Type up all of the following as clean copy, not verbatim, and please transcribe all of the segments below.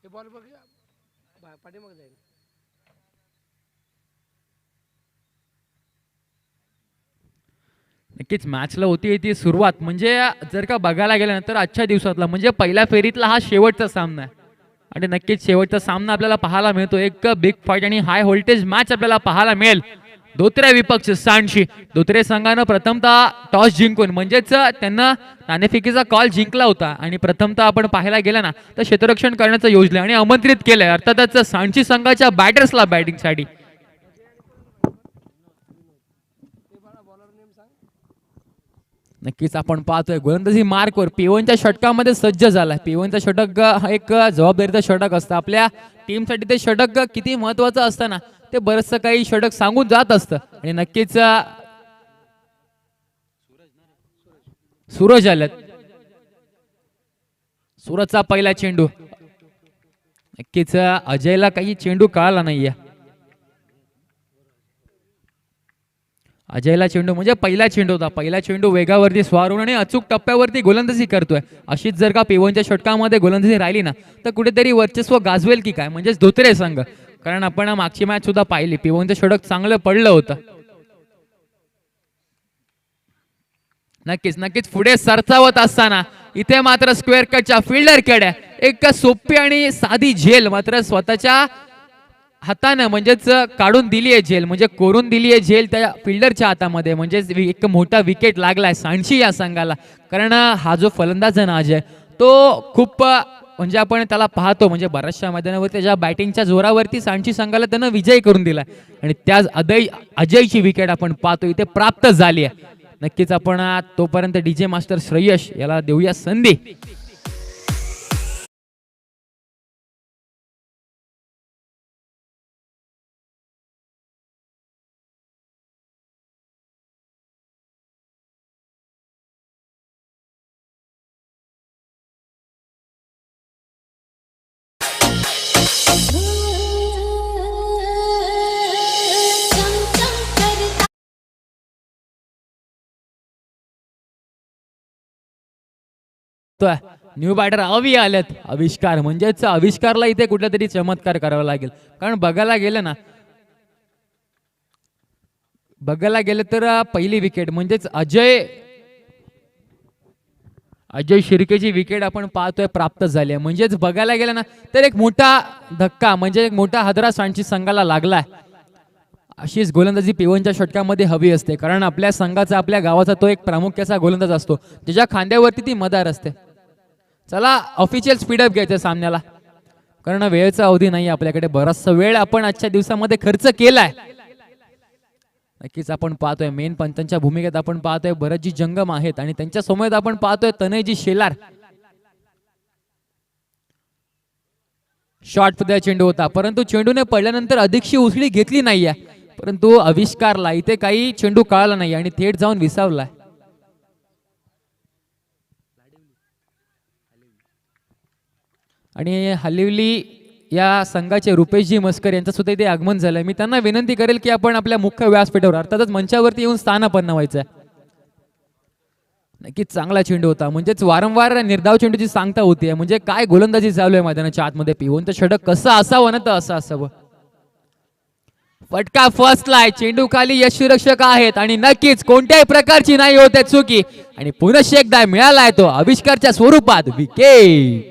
Ball बघ पाठीमागे जाईल. नक्कीच मॅचला होती ती सुरुवात. म्हणजे जर का बघायला गेल्यानंतर आजच्या दिवसातला म्हणजे पहिल्या फेरीतला हा शेवटचा सामना आहे आणि नक्कीच शेवटचा सामना आपल्याला पाहायला मिळतो. एक बिग फाईट आणि हाय व्होल्टेज मॅच आपल्याला पाहायला मिळेल. धोत्रे विपक्ष सांडशी. धोत्रे संघानं प्रथमतः टॉस जिंकून म्हणजेच त्यांना नाणेफेकीचा कॉल जिंकला होता आणि प्रथमतः आपण पाहायला गेलं ना तर क्षेत्ररक्षण करण्याचं योजलं आणि आमंत्रित केलंय अर्थातच सांडशी संघाच्या बॅटर्सला बॅटिंगसाठी. नक्कीच आपण पाहतोय गोलंदाजी मार्कवर P1च्या षटकामध्ये सज्ज झालाय. P1चा षटक एक जबाबदारीचं षटक असतं. आपल्या टीमसाठी ते षटक किती महत्वाचं असतं ना ते बरंचसं काही षटक सांगून जात असतं आणि नक्कीच सूरज आलेत. सूरजचा पहिला चेंडू. नक्कीच अजयला काही चेंडू कळाला नाहीये. अजयला चेंडू म्हणजे पहिला चेंडू होता. पहिला चेंडू वेगावरती स्वारून आणि अचूक टप्प्यावरती गोलंदाजी करतोय. अशीच जर का P1च्या षटकामध्ये गोलंदाजी राहिली ना तर कुठेतरी वर्चस्व गाजवेल की काय म्हणजेच धोत्रे संघ. कारण आपण मागची मॅच सुद्धा पाहिली P1चं षटक चांगलं पडलं होतं. नक्कीच नक्कीच पुढे सरसावत असताना इथे मात्र स्क्वेअर कटच्या फिल्डरकडे एक सोपी आणि साधी झेल मात्र स्वतःच्या हातानं म्हणजेच काढून दिली आहे झेल म्हणजे कोरून दिली आहे झेल त्या फिल्डरच्या हातामध्ये. म्हणजेच एक मोठा विकेट लागलाय सांडशी या संघाला. कारण हा जो फलंदाज आहे ना अजय तो खूप म्हणजे आपण त्याला पाहतो म्हणजे बऱ्याचशा मैदानावर त्याच्या बॅटिंगच्या जोरावरती सांडशी संघाला त्यानं विजयी करून दिला आणि त्याच अजयची विकेट आपण पाहतो इथे प्राप्त झाली आहे. नक्कीच आपण तोपर्यंत DJ मास्टर श्रेयश याला देऊया संधी. न्यू बॅटर अवी आलेत. आविष्कार म्हणजेच आविष्कारला इथे कुठला तरी चमत्कार करावा लागेल. कारण बघायला गेलं तर पहिली विकेट म्हणजेच अजय शिर्केची विकेट आपण पाहतोय प्राप्त झाली आहे. म्हणजेच बघायला गेलं ना तर एक मोठा धक्का म्हणजे एक मोठा हादरा सांडशी संघाला लागलाय. अशीच गोलंदाजी P1च्या षटकामध्ये हवी असते. कारण आपल्या संघाचा आपल्या गावाचा तो एक प्रामुख्याचा गोलंदाज असतो ज्याच्या खांद्यावरती ती मदार असते. चला ऑफिशियल स्पीडअप घ्यायचं सामन्याला कारण वेळेचा अवधी नाही आपल्याकडे. बराचसा वेळ आपण आजच्या दिवसामध्ये खर्च केलाय. नक्कीच आपण पाहतोय मेन पंचांच्या भूमिकेत आपण पाहतोय भरतजी जंगम आहेत आणि त्यांच्या समोर आपण पाहतोय तनयजी शेलार. शॉर्ट मध्ये चेंडू होता परंतु चेंडूने पडल्यानंतर अधिकशी उसळी घेतली नाहीये. परंतु आविष्कारला इथे काही चेंडू कळाला नाही आणि थेट जाऊन विसावलाय. आणि हलिवली या संघाचे रुपेशजी मस्कर यांचं सुद्धा इथे आगमन झालंय. मी त्यांना विनंती करेल की आपण आपल्या मुख्य व्यासपीठावर अर्थातच मंचावरती येऊन स्थानापन्न व्हायचंय. नक्कीच चांगला चेंडू होता म्हणजेच वारंवार निर्धाव चेंडूची सांगता होती. म्हणजे काय गोलंदाजी चालू आहे मैदानाच्या आतमध्ये. P1चं षटक कसं असावं ना तर असं असावं. फटका फसलाय. चेंडू खाली यशरक्षक आहेत आणि नक्कीच कोणत्याही प्रकारची नाही होते चुकी आणि पुनश्च एकदा मिळालाय तो आविष्कारच्या स्वरूपात विकेट.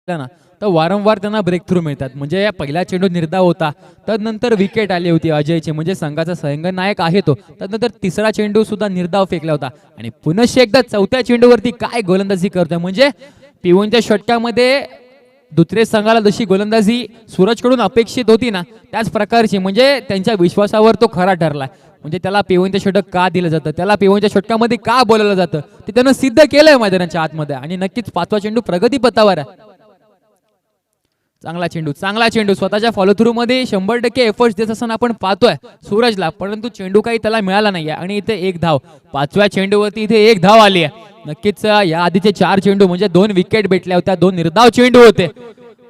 ना तर वारंवार त्यांना ब्रेक थ्रू मिळतात. म्हणजे या पहिला चेंडू निर्धाव होता तदनंतर विकेट आली होती अजयची म्हणजे संघाचा संघनायक आहे तो. तदनंतर तिसरा चेंडू सुद्धा निर्धाव फेकला होता आणि पुनश्च एकदा चौथ्या चेंडूवरती काय गोलंदाजी करतोय. म्हणजे P1च्या षटकामध्ये दुसरे संघाला जशी गोलंदाजी सूरजकडून अपेक्षित होती ना त्याच प्रकारची म्हणजे त्यांच्या विश्वासावर तो खरा ठरलाय. म्हणजे त्याला पेवनचं षटक का दिलं जातं, त्याला पेवनच्या षटकामध्ये का बोलवलं जातं, ते त्यानं सिद्ध केलंय मैदानाच्या आतमध्ये. आणि नक्कीच 5वा चेंडू प्रगतीपथावर आहे. चांगला चेंडू स्वतःच्या फॉलो थ्रू मध्ये 100% एफर्ट्स देत असताना आपण पाहतोय सूरजला, परंतु चेंडू काही त्याला मिळाला नाहीये. आणि इथे एक धाव, 5व्या चेंडूवरती इथे एक धाव आली आहे. नक्कीच या आधीचे 4 चेंडू म्हणजे 2 विकेट भेटल्या होत्या, 2 निर्धाव चेंडू होते,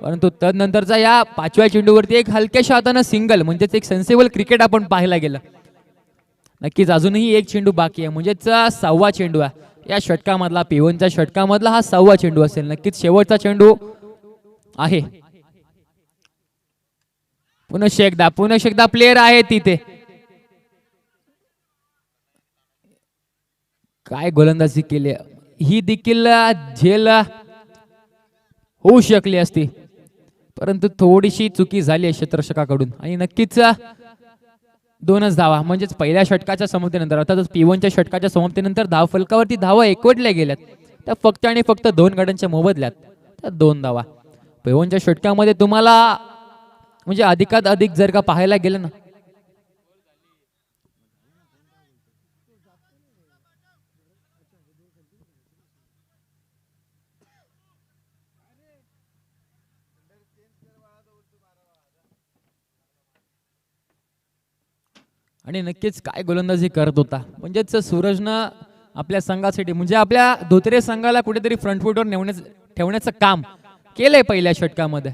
परंतु तदनंतरचा या 5व्या चेंडूवरती एक हलक्याशा हातानं सिंगल म्हणजेच एक सेन्सिबल क्रिकेट आपण पाहायला गेलं. नक्कीच अजूनही एक चेंडू बाकी आहे, म्हणजेच 6वा चेंडू आहे या षटकामधला, पेवनच्या षटकामधला हा 6वा चेंडू असेल. नक्कीच शेवटचा चेंडू आहे. पुनश्च एकदा प्लेयर आहे तिथे. काय गोलंदाजी केली, ही देखील झेल होऊ शकली असती, परंतु थोडीशी चुकी झाली आहे क्षेत्ररक्षकाकडून. आणि नक्कीच 2च धावा, म्हणजेच पहिल्या षटकाच्या समाप्तीनंतर अर्थातच P1च्या षटकाच्या समाप्तीनंतर धावफलकावरती धावा एकवटल्या गेल्यात, त्या फक्त आणि फक्त 2 गड्यांच्या मोबदल्यात त्या 2 धावा. P1च्या षटकामध्ये तुम्हाला म्हणजे अधिकात अधिक जर का पाहायला गेलं ना, आणि नक्कीच काय गोलंदाजी करत होता. म्हणजेच सूरजनं आपल्या संघासाठी म्हणजे आपल्या धोत्रे संघाला कुठेतरी फ्रंट फुटवर ठेवण्याचं काम केलंय पहिल्या षटकामध्ये.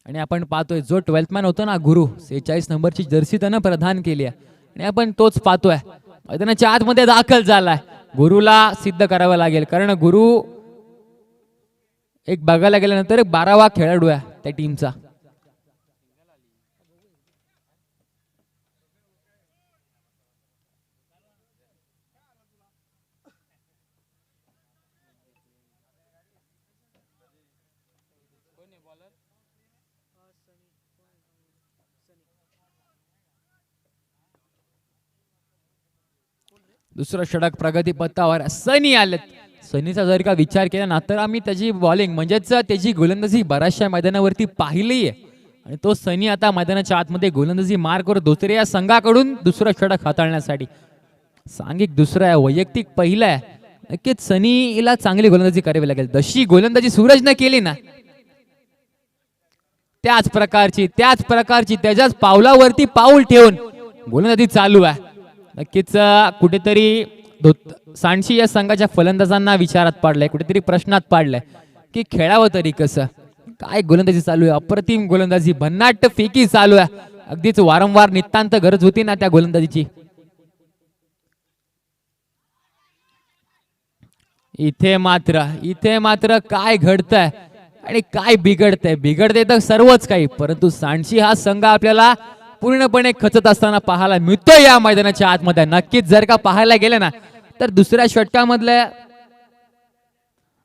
आणि आपण पाहतोय जो 12th मॅन होता ना गुरु, 46 नंबरची जर्सी त्यानं प्रदान केली आहे आणि आपण तोच पाहतोय मैदानाच्या आतमध्ये दाखल झालाय. गुरुला सिद्ध करावं लागेल, कारण गुरु एक बघायला गेल्यानंतर 12वा खेळाडू आहे त्या टीमचा. दुसरं षटक प्रगती पथावर सनी आलेत. सनीचा जर का विचार केला ना, तर आम्ही त्याची बॉलिंग म्हणजेच त्याची गोलंदाजी बऱ्याचशा मैदानावरती पाहिली आहे. आणि तो सनी आता मैदानाच्या आतमध्ये गोलंदाजी मार करत दुसऱ्या या संघाकडून दुसरं षटक हाताळण्यासाठी. सांघिक दुसरा आहे, वैयक्तिक पहिला आहे. नक्कीच सनीला चांगली गोलंदाजी करावी लागेल. जशी गोलंदाजी सूरजनं केली ना, त्याच प्रकारची त्याच्याच पावलावरती पाऊल ठेवून गोलंदाजी चालू आहे. नक्कीच कुठेतरी सांडशी या संघाच्या फलंदाजांना विचारात पाडलाय, कुठेतरी प्रश्नात पाडलाय की खेळावं तरी कसं. काय गोलंदाजी चालू आहे, अप्रतिम गोलंदाजी, भन्नाट फेकी चालू आहे. अगदीच वारंवार नितांत गरज होती ना त्या गोलंदाजीची. इथे मात्र काय घडतंय आणि काय बिघडतंय तर सर्वच काही, परंतु सांडशी हा संघ आपल्याला पूर्णपणे खचत असताना पाहायला मिळतोय या मैदानाच्या आतमध्ये. नक्कीच जर का पाहायला गेलं ना, तर दुसऱ्या षटकामधल्या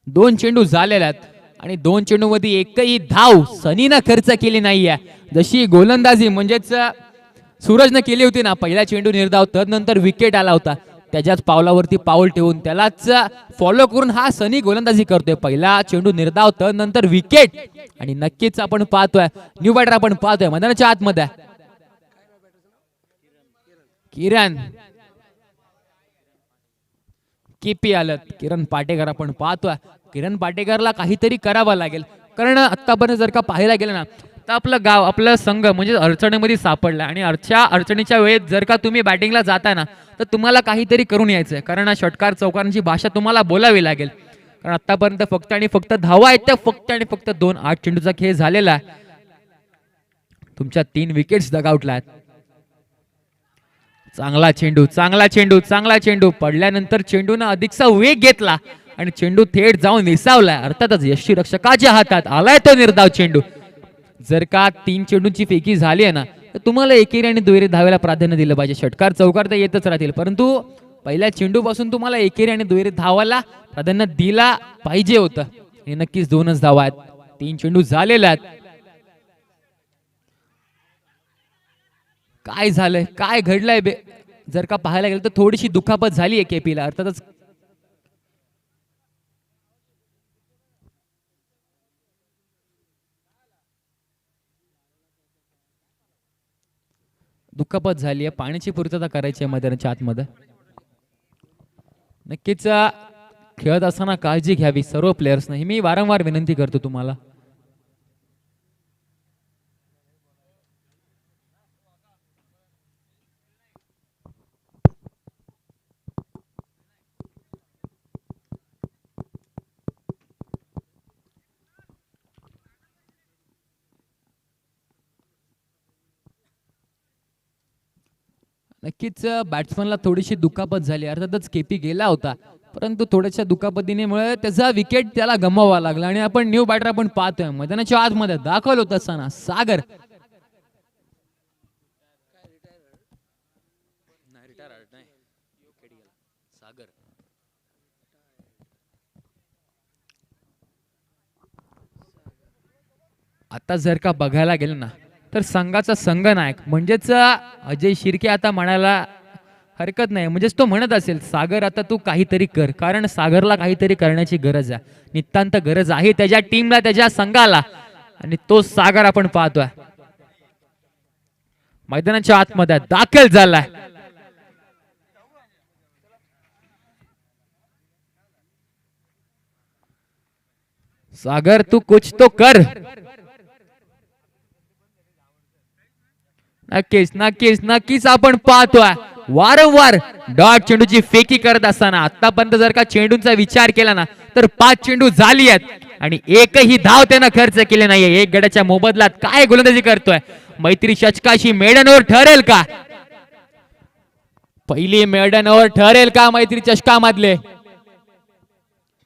2 चेंडू झालेले आहेत आणि 2 चेंडू मध्ये एकही धाव सनीनं खर्च केली नाहीये. जशी गोलंदाजी म्हणजेच सूरजनं केली होती ना, पहिला चेंडू निर्धाव, तदनंतर विकेट आला होता, त्याच्याच पावलावरती पाऊल ठेवून त्यालाच फॉलो करून हा सनी गोलंदाजी करतोय. पहिला चेंडू निर्धाव, तदनंतर विकेट. आणि नक्कीच आपण पाहतोय न्यू बॅटर, आपण पाहतोय मैदानाच्या आतमध्ये किरण केपी आलं, किरण पाटेकर आपण पाहतोय. किरण पाटेकरला काहीतरी करावं लागेल, कारण आतापर्यंत जर का पाहायला गेलं ना, तर आपलं गाव, आपलं संघ म्हणजे अडचणीमध्ये सापडला. आणि अडचणीच्या वेळेत जर का तुम्ही बॅटिंगला जाता ना, तर तुम्हाला काहीतरी करून यायचंय, कारण षटकार चौकारांची भाषा तुम्हाला बोलावी लागेल. कारण आतापर्यंत फक्त आणि फक्त धावा आहेत त्या फक्त आणि फक्त 2. 8 चेंडूचा खेळ झालेला आहे, तुमच्या 3 विकेट्स डगआउटला आहेत. चांगला चेंडू पडल्यानंतर चेंडूनं अधिकचा वेग घेतला आणि चेंडू थेट जाऊन विसावलाय. अर्थातच यष्टीरक्षकाच्या हातात आलाय तो निर्धाव चेंडू. जर का 3 चेंडूंची फेकी झाली आहे ना, तर तुम्हाला एकेरी आणि दुहेरी धावेला प्राधान्य दिलं पाहिजे. षटकार चौकार तर येतच राहतील, परंतु पहिल्या चेंडू पासून तुम्हाला एकेरी आणि दुहेरी धावाला प्राधान्य दिला पाहिजे होतं. हे नक्कीच 2च धावा आहेत, 3 चेंडू झालेले आहेत. काय झालंय, काय घडलंय जर का पाहायला गेलं तर थोडीशी दुखापत झाली आहे केपीला. अर्थातच दुखापत झाली आहे, पाण्याची पूर्तता करायची आहे मैदानाच्या आतमध्ये. नक्कीच खेळत असताना काळजी घ्यावी सर्व प्लेयर्सना, ही मी वारंवार विनंती करतो तुम्हाला. नक्कीच बॅट्समनला थोडीशी दुखापत झाली, अर्थातच केपी गेला होता, परंतु थोड्याशा दुखापतीमुळे त्याचा विकेट त्याला गमवावा लागला. आणि आपण न्यू बॅटर आपण पाहतोय मैदानाच्या आतमध्ये दाखल होत असताना सागर. आता जर का बघायला गेलं ना तर संघाचा संघनायक म्हणजेच अजय शिर्के आता म्हणायला हरकत नाही, म्हणजेच तो म्हणत असेल सागर आता तू काहीतरी कर, कारण सागरला काहीतरी करण्याची गरज आहे, नितांत गरज आहे त्याच्या टीमला, त्याच्या संघाला. आणि तो सागर आपण पाहतोय मैदानाच्या आतमध्ये दाखल झालाय. सागर तू कुछ तो कर. नक्कीच नक्कीच नक्कीच आपण पाहतोय वारंवार डॉट चेंडूची फेकी करत असताना आतापर्यंत जर का चेंडूंचा विचार केला ना तर 5 चेंडू झाली आहेत आणि एकही धाव त्यानं खर्च केले नाहीये. एक गड्याच्या मोबदल्यात काय गोलंदाजी करतोय, मैत्री षटकाशी मेडन ओव्हर ठरेल का, पहिली मेडन ओव्हर ठरेल का मैत्री चषकामधले.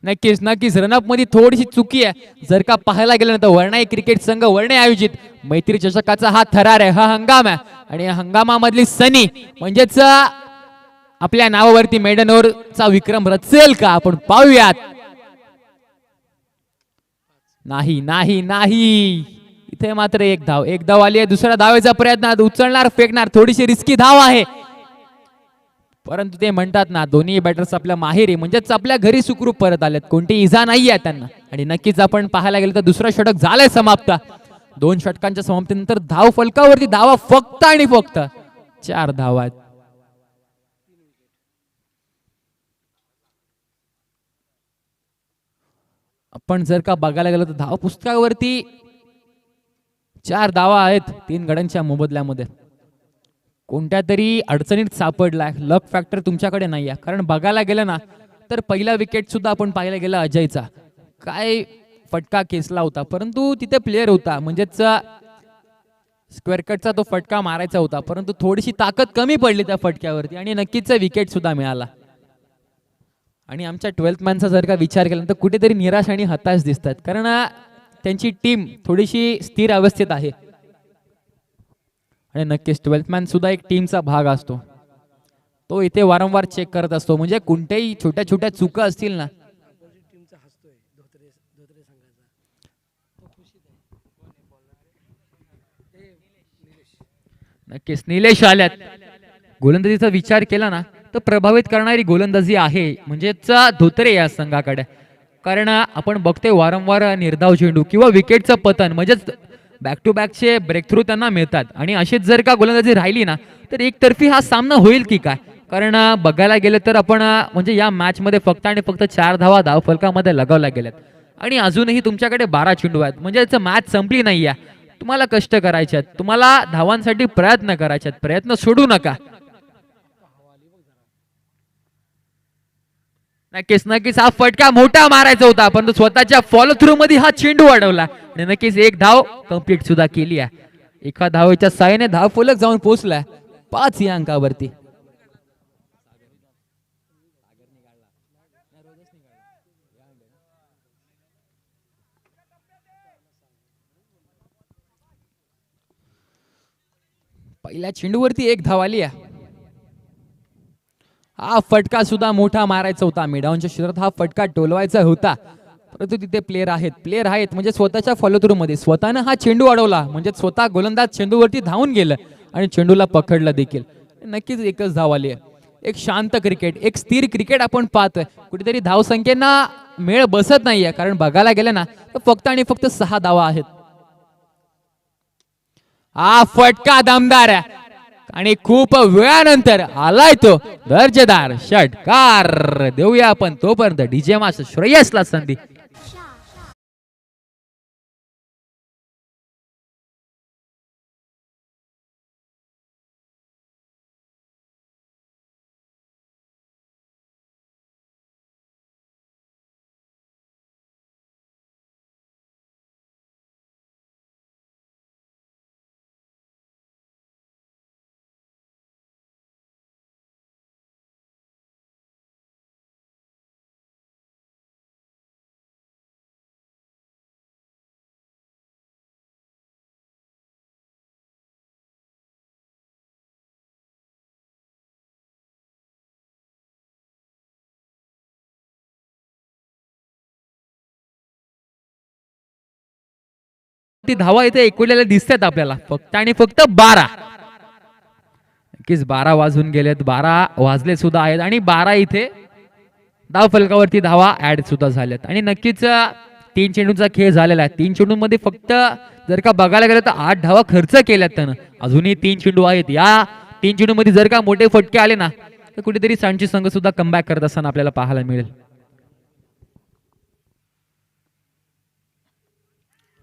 नक्कीच नक्कीच रनअप मध्ये थोडीशी चुकी आहे, जर का पाहायला गेलं तर वर्णाई क्रिकेट संघ वर्णे आयोजित मैत्री चषकाचा हा थरार आहे, हा हंगाम आहे. आणि या हंगामामधली सनी म्हणजेच आपल्या नावावरती मेडन ओव्हरचा विक्रम रचेल का, आपण पाहूयात. नाही नाही नाही, इथे मात्र एक धाव आली आहे. दुसऱ्या धावेचा प्रयत्न, उचलणार फेकणार, थोडीशी रिस्की धाव आहे, परंतु ते म्हणतात ना दोन्ही बॅटर्स आपल्या माहेरी म्हणजेच आपल्या घरी सुखरूप परत आलेत, कोणती इजा नाही आहे त्यांना. आणि नक्कीच आपण पाहायला गेलं तर दुसरं षटक झालंय समाप्त. 2 षटकांच्या समाप्तीनंतर धाव फलकावरती धावा फक्त आणि फक्त 4 धावा आहेत. आपण जर का बघायला गेलो तर धाव पुस्तकावरती 4 धावा आहेत 3 गड्यांच्या मोबदल्यामध्ये. कोणत्या तरी अडचणीत सापडलाय, लक फॅक्टर तुमच्याकडे नाही आहे. कारण बघायला गेलं ना तर पहिला विकेट सुद्धा आपण पाहायला गेला अजयचा, काय फटका खेचला होता, परंतु तिथे प्लेअर होता, म्हणजेच स्क्वेअर कटचा तो फटका मारायचा होता, परंतु थोडीशी ताकद कमी पडली त्या फटक्यावरती आणि नक्कीच विकेट सुद्धा मिळाला. आणि आमच्या 12th मॅनचा जर का विचार केला तर कुठेतरी निराश आणि हताश दिसतात, कारण त्यांची टीम थोडीशी स्थिर अवस्थेत आहे. आणि नक्कीच 12th मॅन सुद्धा एक टीमचा भाग असतो, तो इथे वारंवार चेक करत असतो, म्हणजे कोणत्याही छोट्या छोट्या चुका असतील ना. नक्कीच निलेश आल्यात. गोलंदाजीचा विचार केला ना तर प्रभावित करणारी गोलंदाजी आहे म्हणजेच धोत्रे या संघाकडे, कारण आपण बघतोय वारंवार निर्धाव चेंडू किंवा विकेटचं पतन म्हणजेच बॅक टू बॅकचे ब्रेक थ्रू त्यांना मिळतात. आणि अशीच जर का गोलंदाजी राहिली ना तर एकतर्फी हा सामना होईल की काय, कारण बघायला गेलं तर आपण म्हणजे या मॅच मध्ये फक्त आणि फक्त 4 धावा धाव फलकामध्ये लगावल्या गेल्यात आणि अजूनही तुमच्याकडे 12 चेंडू आहेत, म्हणजे मॅच संपली नाही आहे. तुम्हाला कष्ट करायचे आहेत, तुम्हाला धावांसाठी प्रयत्न करायचे आहेत, प्रयत्न सोडू नका. नक्कीच नक्कीच हा फटका मोठा मारायचा होता, परंतु स्वतःच्या फॉलो थ्रू मध्ये हा चेंडू अडवला आणि नक्कीच एक धाव कंप्लीट सुद्धा केली आहे. एका धावेच्या साहाय्याने धाव फलक जाऊन पोहोचलाय 5 या अंकावरती. पहिल्या चेंडूवरती एक धाव आली आहे. हा फटका सुद्धा मोठा मारायचा होता, मिडाऊनच्या क्षेत्रात हा फटका टोलवायचा होता, परंतु तिथे प्लेयर आहेत म्हणजे स्वतःच्या फॉलो थ्रू मध्ये स्वतःनं हा चेंडू अडवला, म्हणजे स्वतः गोलंदाज चेंडूवरती धावून गेलं आणि चेंडूला पकडलं देखील. नक्कीच एकच धाव आली आहे. एक शांत क्रिकेट, एक स्थिर क्रिकेट आपण पाहतोय. कुठेतरी धावसंख्येना मेळ बसत नाहीये, कारण बघायला गेलं ना तर फक्त आणि फक्त 6 धावा आहेत. हा फटका दमदार आहे, आणि खूप वेळानंतर आलाय तो दर्जेदार षटकार. देऊया आपण तोपर्यंत डीजे मास्टर श्रेयसला संधी. ती धावा इथे एकवटलेल्या दिसतात आपल्याला फक्त आणि फक्त 12. नक्कीच 12 वाजून गेलेत, 12 वाजले सुद्धा आहेत आणि 12 इथे धाव फलकावरती धावा ऍड सुद्धा झाल्यात. आणि नक्कीच 3 चेंडूंचा खेळ झालेला आहे. 3 चेंडूंमध्ये फक्त जर का बघायला गेलं तर 8 धावा खर्च केल्यात त्यानं. अजूनही 3 चेंडू आहेत. या 3 चेंडूंमध्ये जर का मोठे फटके आले ना तर कुठेतरी सांची संघ सुद्धा कमबॅक करत असताना आपल्याला पाहायला मिळेल.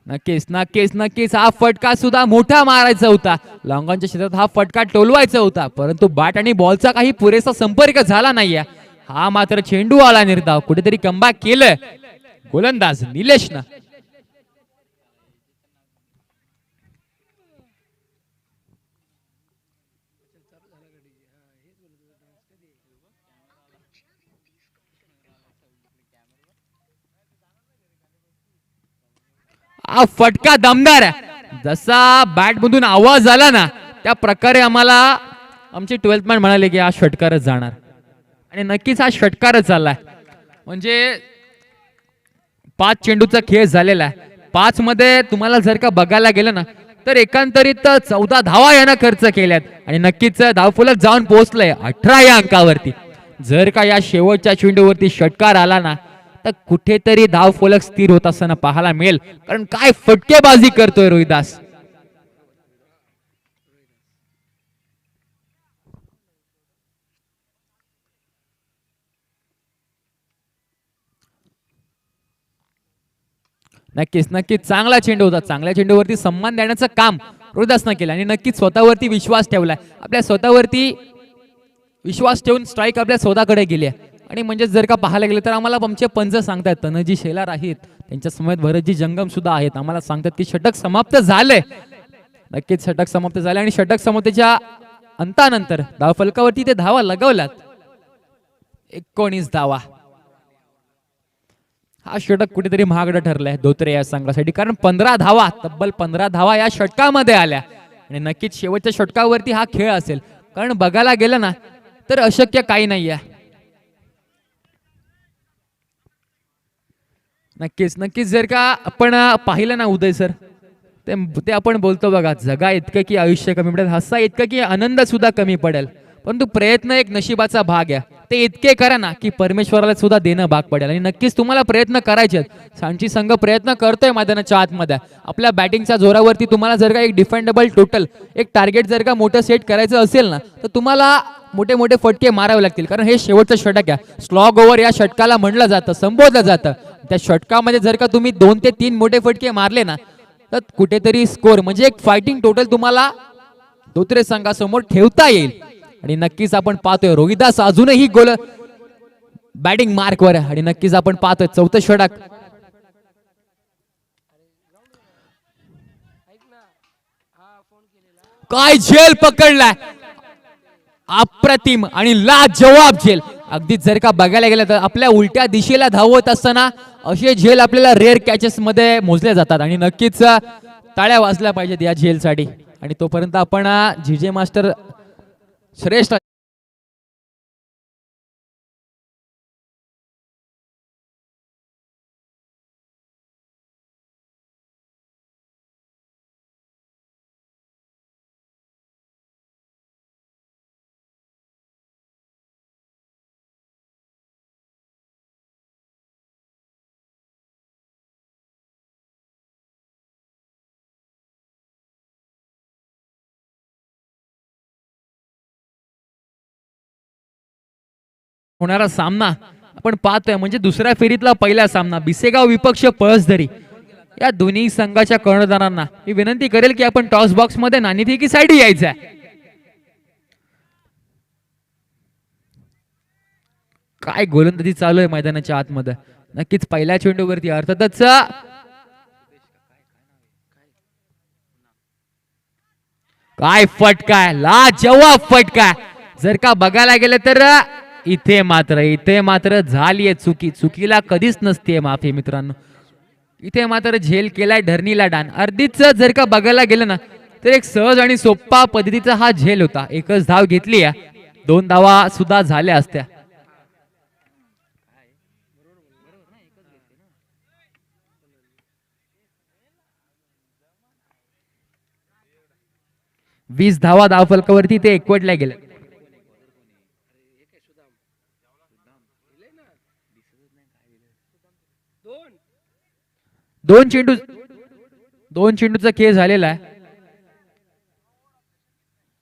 नक्कीच नक्कीच नक्कीच हा फटका सुद्धा मोठा मारायचा होता. लॉंगॉनच्या क्षेत्रात हा फटका टोलवायचा होता, परंतु बॅट आणि बॉलचा काही पुरेसा संपर्क झाला नाहीये. हा मात्र चेंडू आला निर्धाव. कुठेतरी कमबॅक केलं गोलंदाज निलेशनं. हा फटका दमदार आहे. जसा बॅट मधून आवाज आला ना त्या प्रकारे आम्हाला आमचे 12th मॅन म्हणाले की हा षटकारच जाणार. आणि नक्कीच हा षटकारच झालाय. म्हणजे 5 चेंडूचा खेळ झालेला आहे. 5 मध्ये तुम्हाला जर का बघायला गेलं ना तर एकंदरीत 14 धावा यानं खर्च केल्यात आणि नक्कीच धावफलक जाऊन पोहोचलंय 18 या अंकावरती. जर का या शेवटच्या चेंडूवरती षटकार आला ना तर कुठेतरी धावफलक स्थिर होत असताना पाहायला मिळेल. कारण काय फटकेबाजी करतोय रोहिदास. नक्कीच नक्कीच चांगला चेंडू होता. चांगल्या चेंडूवरती सन्मान देण्याचं काम रोहिदासनं केलं आणि नक्कीच स्वतःवरती विश्वास ठेवलाय. आपल्या स्वतःवरती विश्वास ठेवून स्ट्राईक आपल्या स्वतःकडे गेली आहे. आणि म्हणजे जर का पाहायला गेलं तर आम्हाला आमचे पंच सांगतात, तनजी शेलार आहेत त्यांच्या समोर भरतजी जंगम सुद्धा आहेत, आम्हाला सांगतात की षटक समाप्त झाले. नक्कीच षटक समाप्त झाले आणि षटक समाप्तीच्या अंतानंतर धावफलकावरती ते धावा लगवल्यात 19 धावा. हा षटक कुठेतरी महागडं ठरलाय धोत्रे या संघासाठी, कारण 15 धावा तब्बल 15 धावा या षटकामध्ये आल्या. आणि नक्कीच शेवटच्या षटकावरती हा खेळ असेल, कारण बघायला गेलं ना तर अशक्य काही नाहीये. नक्कीच नक्कीच जर का आपण पाहिलं ना उदय सर, ते आपण बोलतो बघा, जगा इतकं की आयुष्य कमी पडेल, हसा इतकं की आनंद सुद्धा कमी पडेल, परंतु प्रयत्न एक नशिबाचा भाग आहे. ते इतके करा ना की परमेश्वराला सुद्धा देणं भाग पडेल. आणि नक्कीच तुम्हाला प्रयत्न करायचे. सांची संघ प्रयत्न करतोय मैदानाच्या आतमध्ये. आपल्या बॅटिंगच्या जोरावरती तुम्हाला जर का एक डिफेंडेबल टोटल एक टार्गेट जर का मोठं सेट करायचं असेल ना तर तुम्हाला मोठे मोठे फटके मारावे लागतील, कारण हे शेवटचं षटक आहे. स्लॉग ओव्हर या षटकाला म्हणलं जातं, संबोधलं जातं. त्या षटकामध्ये जर का तुम्ही 2 ते 3 मोठे फटके मारले ना तर कुठेतरी स्कोर म्हणजे एक फायटिंग टोटल तुम्हाला धोत्रे संघासमोर ठेवता येईल. आणि नक्कीच आपण पाहतोय रोहिदास अजूनही गोल बॅटिंग मार्कवर आहे. आणि नक्कीच आपण पाहतोय 4थं षटक. काय झेल पकडलाय, अप्रतिम आणि लाजवाब झेल. अगदी जर का बघायला गेलं तर आपल्या उलट्या दिशेला धावत असताना असे झेल आपल्याला रेअर कॅचेस मध्ये मोजले जातात. आणि नक्कीच टाळ्या वाजल्या पाहिजेत या झेलसाठी. आणि तोपर्यंत आपण जीजे मास्टर श्रेष्ठ होणारा सामना आपण पाहतोय, म्हणजे दुसऱ्या फेरीतला पहिला सामना बिसेगाव विपक्ष पळसधरी या दोन्ही संघाच्या कर्णधारांना मी विनंती करेल की आपण टॉस बॉक्स मध्ये नाणेफेकीसाठी यायचं आहे. काय गोलंदाजी चालू आहे मैदानाच्या आतमध्ये. नक्कीच पहिल्या चेंडूवरती अर्थातच काय फटका, लाजवाब फटका. जर का बघायला गेलं तर इथे मात्र झालीये चुकी. चुकीला कधीच नसते माफी मित्रांनो. इथे मात्र झेल केलाय धरणीला डान. अर्धीच जर का बघायला गेलं ना तर एक सहज आणि सोप्पा पद्धतीचा हा झेल होता. एकच धाव घेतली, 2 धावा सुद्धा झाल्या असत्या. वीस धावा धावफलकावरती ते एकवटल्या गेल्या. दोन चेंडूचा खेळ झालेला आहे.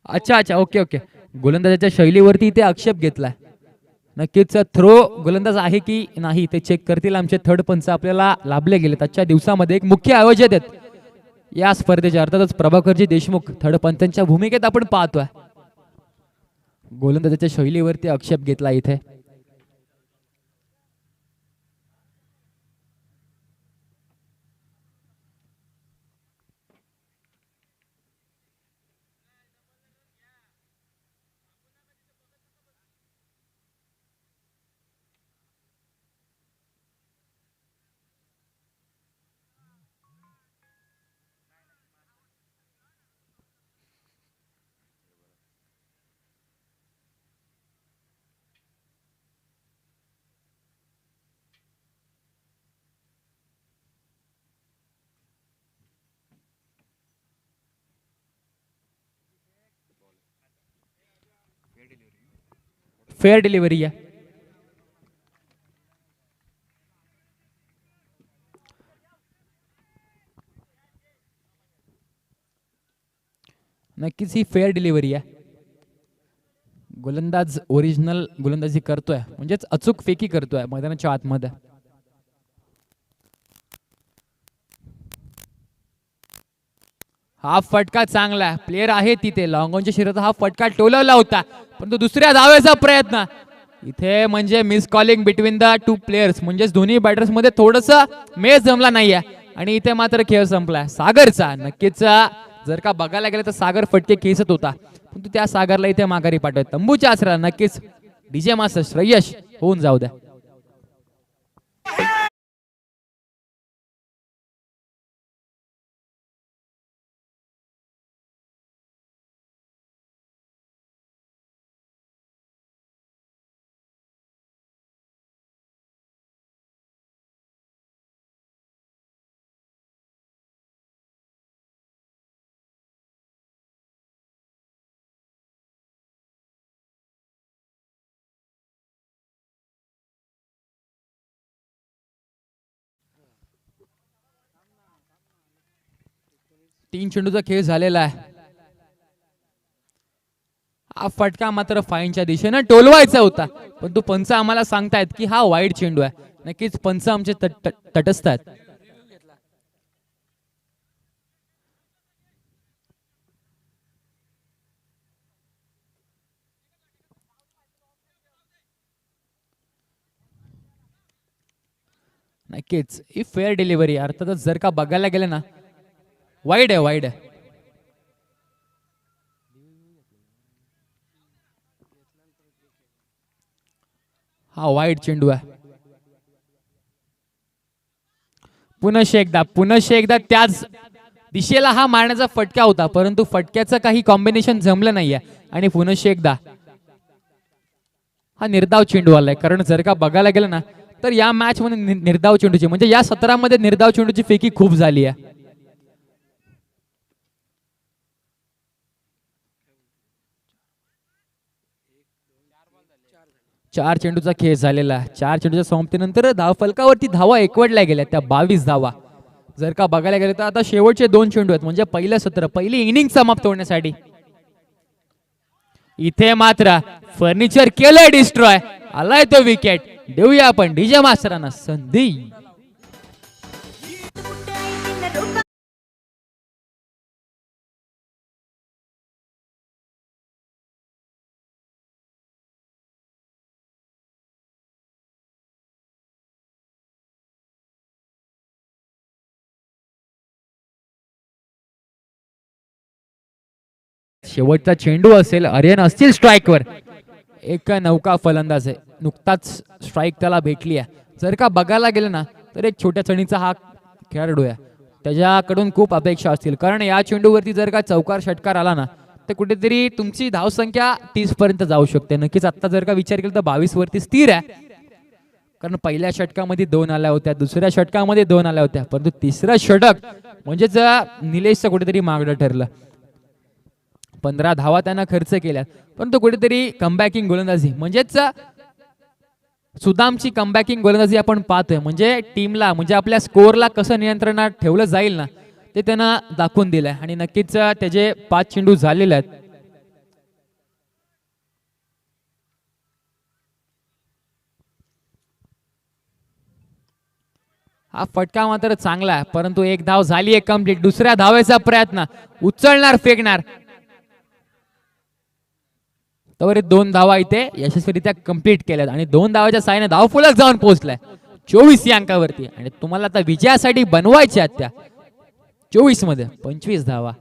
अच्छा ओके. गोलंदाजाच्या शैलीवरती ते आक्षेप घेतलाय. नक्कीच थ्रो गोलंदाज आहे की नाही ते चेक करतील आमचे थर्ड पंच. आपल्याला लाभले गेलेत आजच्या दिवसामध्ये. एक मुख्य आयोजक आहेत या स्पर्धेच्या, अर्थातच प्रभाकरजी देशमुख थर्ड पंचांच्या भूमिकेत आपण पाहतोय. गोलंदाजाच्या शैलीवरती आक्षेप घेतला इथे. फेअर डिलिव्हरी आहे. नक्कीच ही फेअर डिलिव्हरी आहे. गोलंदाज ओरिजिनल गोलंदाजी करतोय, म्हणजेच अचूक फेकी करतोय मैदानाच्या आतमध्ये. हा फटका चांगला आहे. प्लेयर आहे तिथे लॉंगॉनच्या शरीरात हा फटका टोलवला होता, परंतु दुसऱ्या धावेचा प्रयत्न इथे म्हणजे miss calling between the two players. म्हणजेच दोन्ही बॅटर्स मध्ये थोडस मेच जमला नाहीये आणि इथे मात्र खेळ संपलाय सागरचा. नक्कीच जर का बघायला गेलं तर सागर फटके खेचत होता, परंतु त्या सागरला इथे माघारी पाठवत. तंबूच्या आसरा नक्कीच डीजे मास्टर श्रेयश होऊन जाऊ द्या. तीन चेंडूचा खेळ झालेला आहे. हा फटका मात्र फाईनच्या दिशेने टोलवायचा होता, पण तो पंच आम्हाला सांगतायत की हा वाईड चेंडू आहे. नक्कीच पंच आमचे तटस्थ आहेत. नक्कीच ही फेअर डिलिव्हरी. अर्थातच जर का बघायला गेलं ना वाईड आहे. हा वाईड चेंडू आहे. पुनश्च एकदा त्याच दिशेला हा मारण्याचा फटका होता, परंतु फटक्याचं काही कॉम्बिनेशन जमलं नाहीये आणि पुनश्च एकदा हा निर्धाव चेंडू आलाय. कारण जर का बघायला गेलं ना तर या मॅच मध्ये निर्धाव चेंडूची म्हणजे या सत्रामध्ये निर्धाव चेंडूची फेकी खूप झाली आहे. चार चेंडूचा खेळ झालेला आहे. 4 चेंडूच्या समाप्तीनंतर धाव फलकावरती धावा एकवटल्या गेल्या, त्या 22 धावा. जर का बघायला गेलं तर आता शेवटचे 2 चेंडू आहेत, म्हणजे पहिलं सत्र पहिली इनिंग समाप्त होण्यासाठी. इथे मात्र फर्निचर केलंय डिस्ट्रॉय आलाय तो विकेट. देऊया आपण डीजे मास्तरांना संधी. शेवटचा चेंडू असेल. आर्यन असतील स्ट्राईकवर. एक नौका फलंदाज आहे. नुकताच स्ट्राईक त्याला भेटली आहे. जर का बघायला गेलं ना तर एक छोट्या चणीचा हा खेळाडू आहे. त्याच्याकडून खूप अपेक्षा असतील, कारण या चेंडूवरती जर का चौकार षटकार आला ना तर कुठेतरी तुमची धावसंख्या 30 पर्यंत जाऊ शकते. नक्कीच आता जर का विचार केला तर 22 वरती स्थिर आहे, कारण पहिल्या षटकामध्ये 2 आल्या होत्या, दुसऱ्या षटकामध्ये 2 आल्या होत्या, परंतु तिसरं षटक म्हणजेच निलेशचं कुठेतरी मागणं ठरलं. 15 धावा त्यांना खर्च केल्या, परंतु कुठेतरी कमबॅकिंग गोलंदाजी म्हणजेच सुदामची कमबॅकिंग गोलंदाजी आपण पाहतोय. म्हणजे टीमला म्हणजे आपल्या स्कोअरला कसं नियंत्रणात ठेवलं जाईल ना ते त्यांना दाखवून दिलंय. आणि नक्कीच त्याचे 5 चेंडू झालेले आहेत. हा फटका मात्र चांगला आहे, परंतु एक धाव झाली आहे कंप्लीट. दुसऱ्या धावेचा प्रयत्न. उचलणार फेकणार. तर 2 धावा इथे यशस्वीरित्या कंप्लीट केल्यात आणि 2 धावाच्या साहाय्याने धावफलक जाऊन पोहोचलाय 24 या अंकावरती. आणि तुम्हाला आता विजयासाठी बनवायच्या आहेत त्या 24 मध्ये 25 धावा.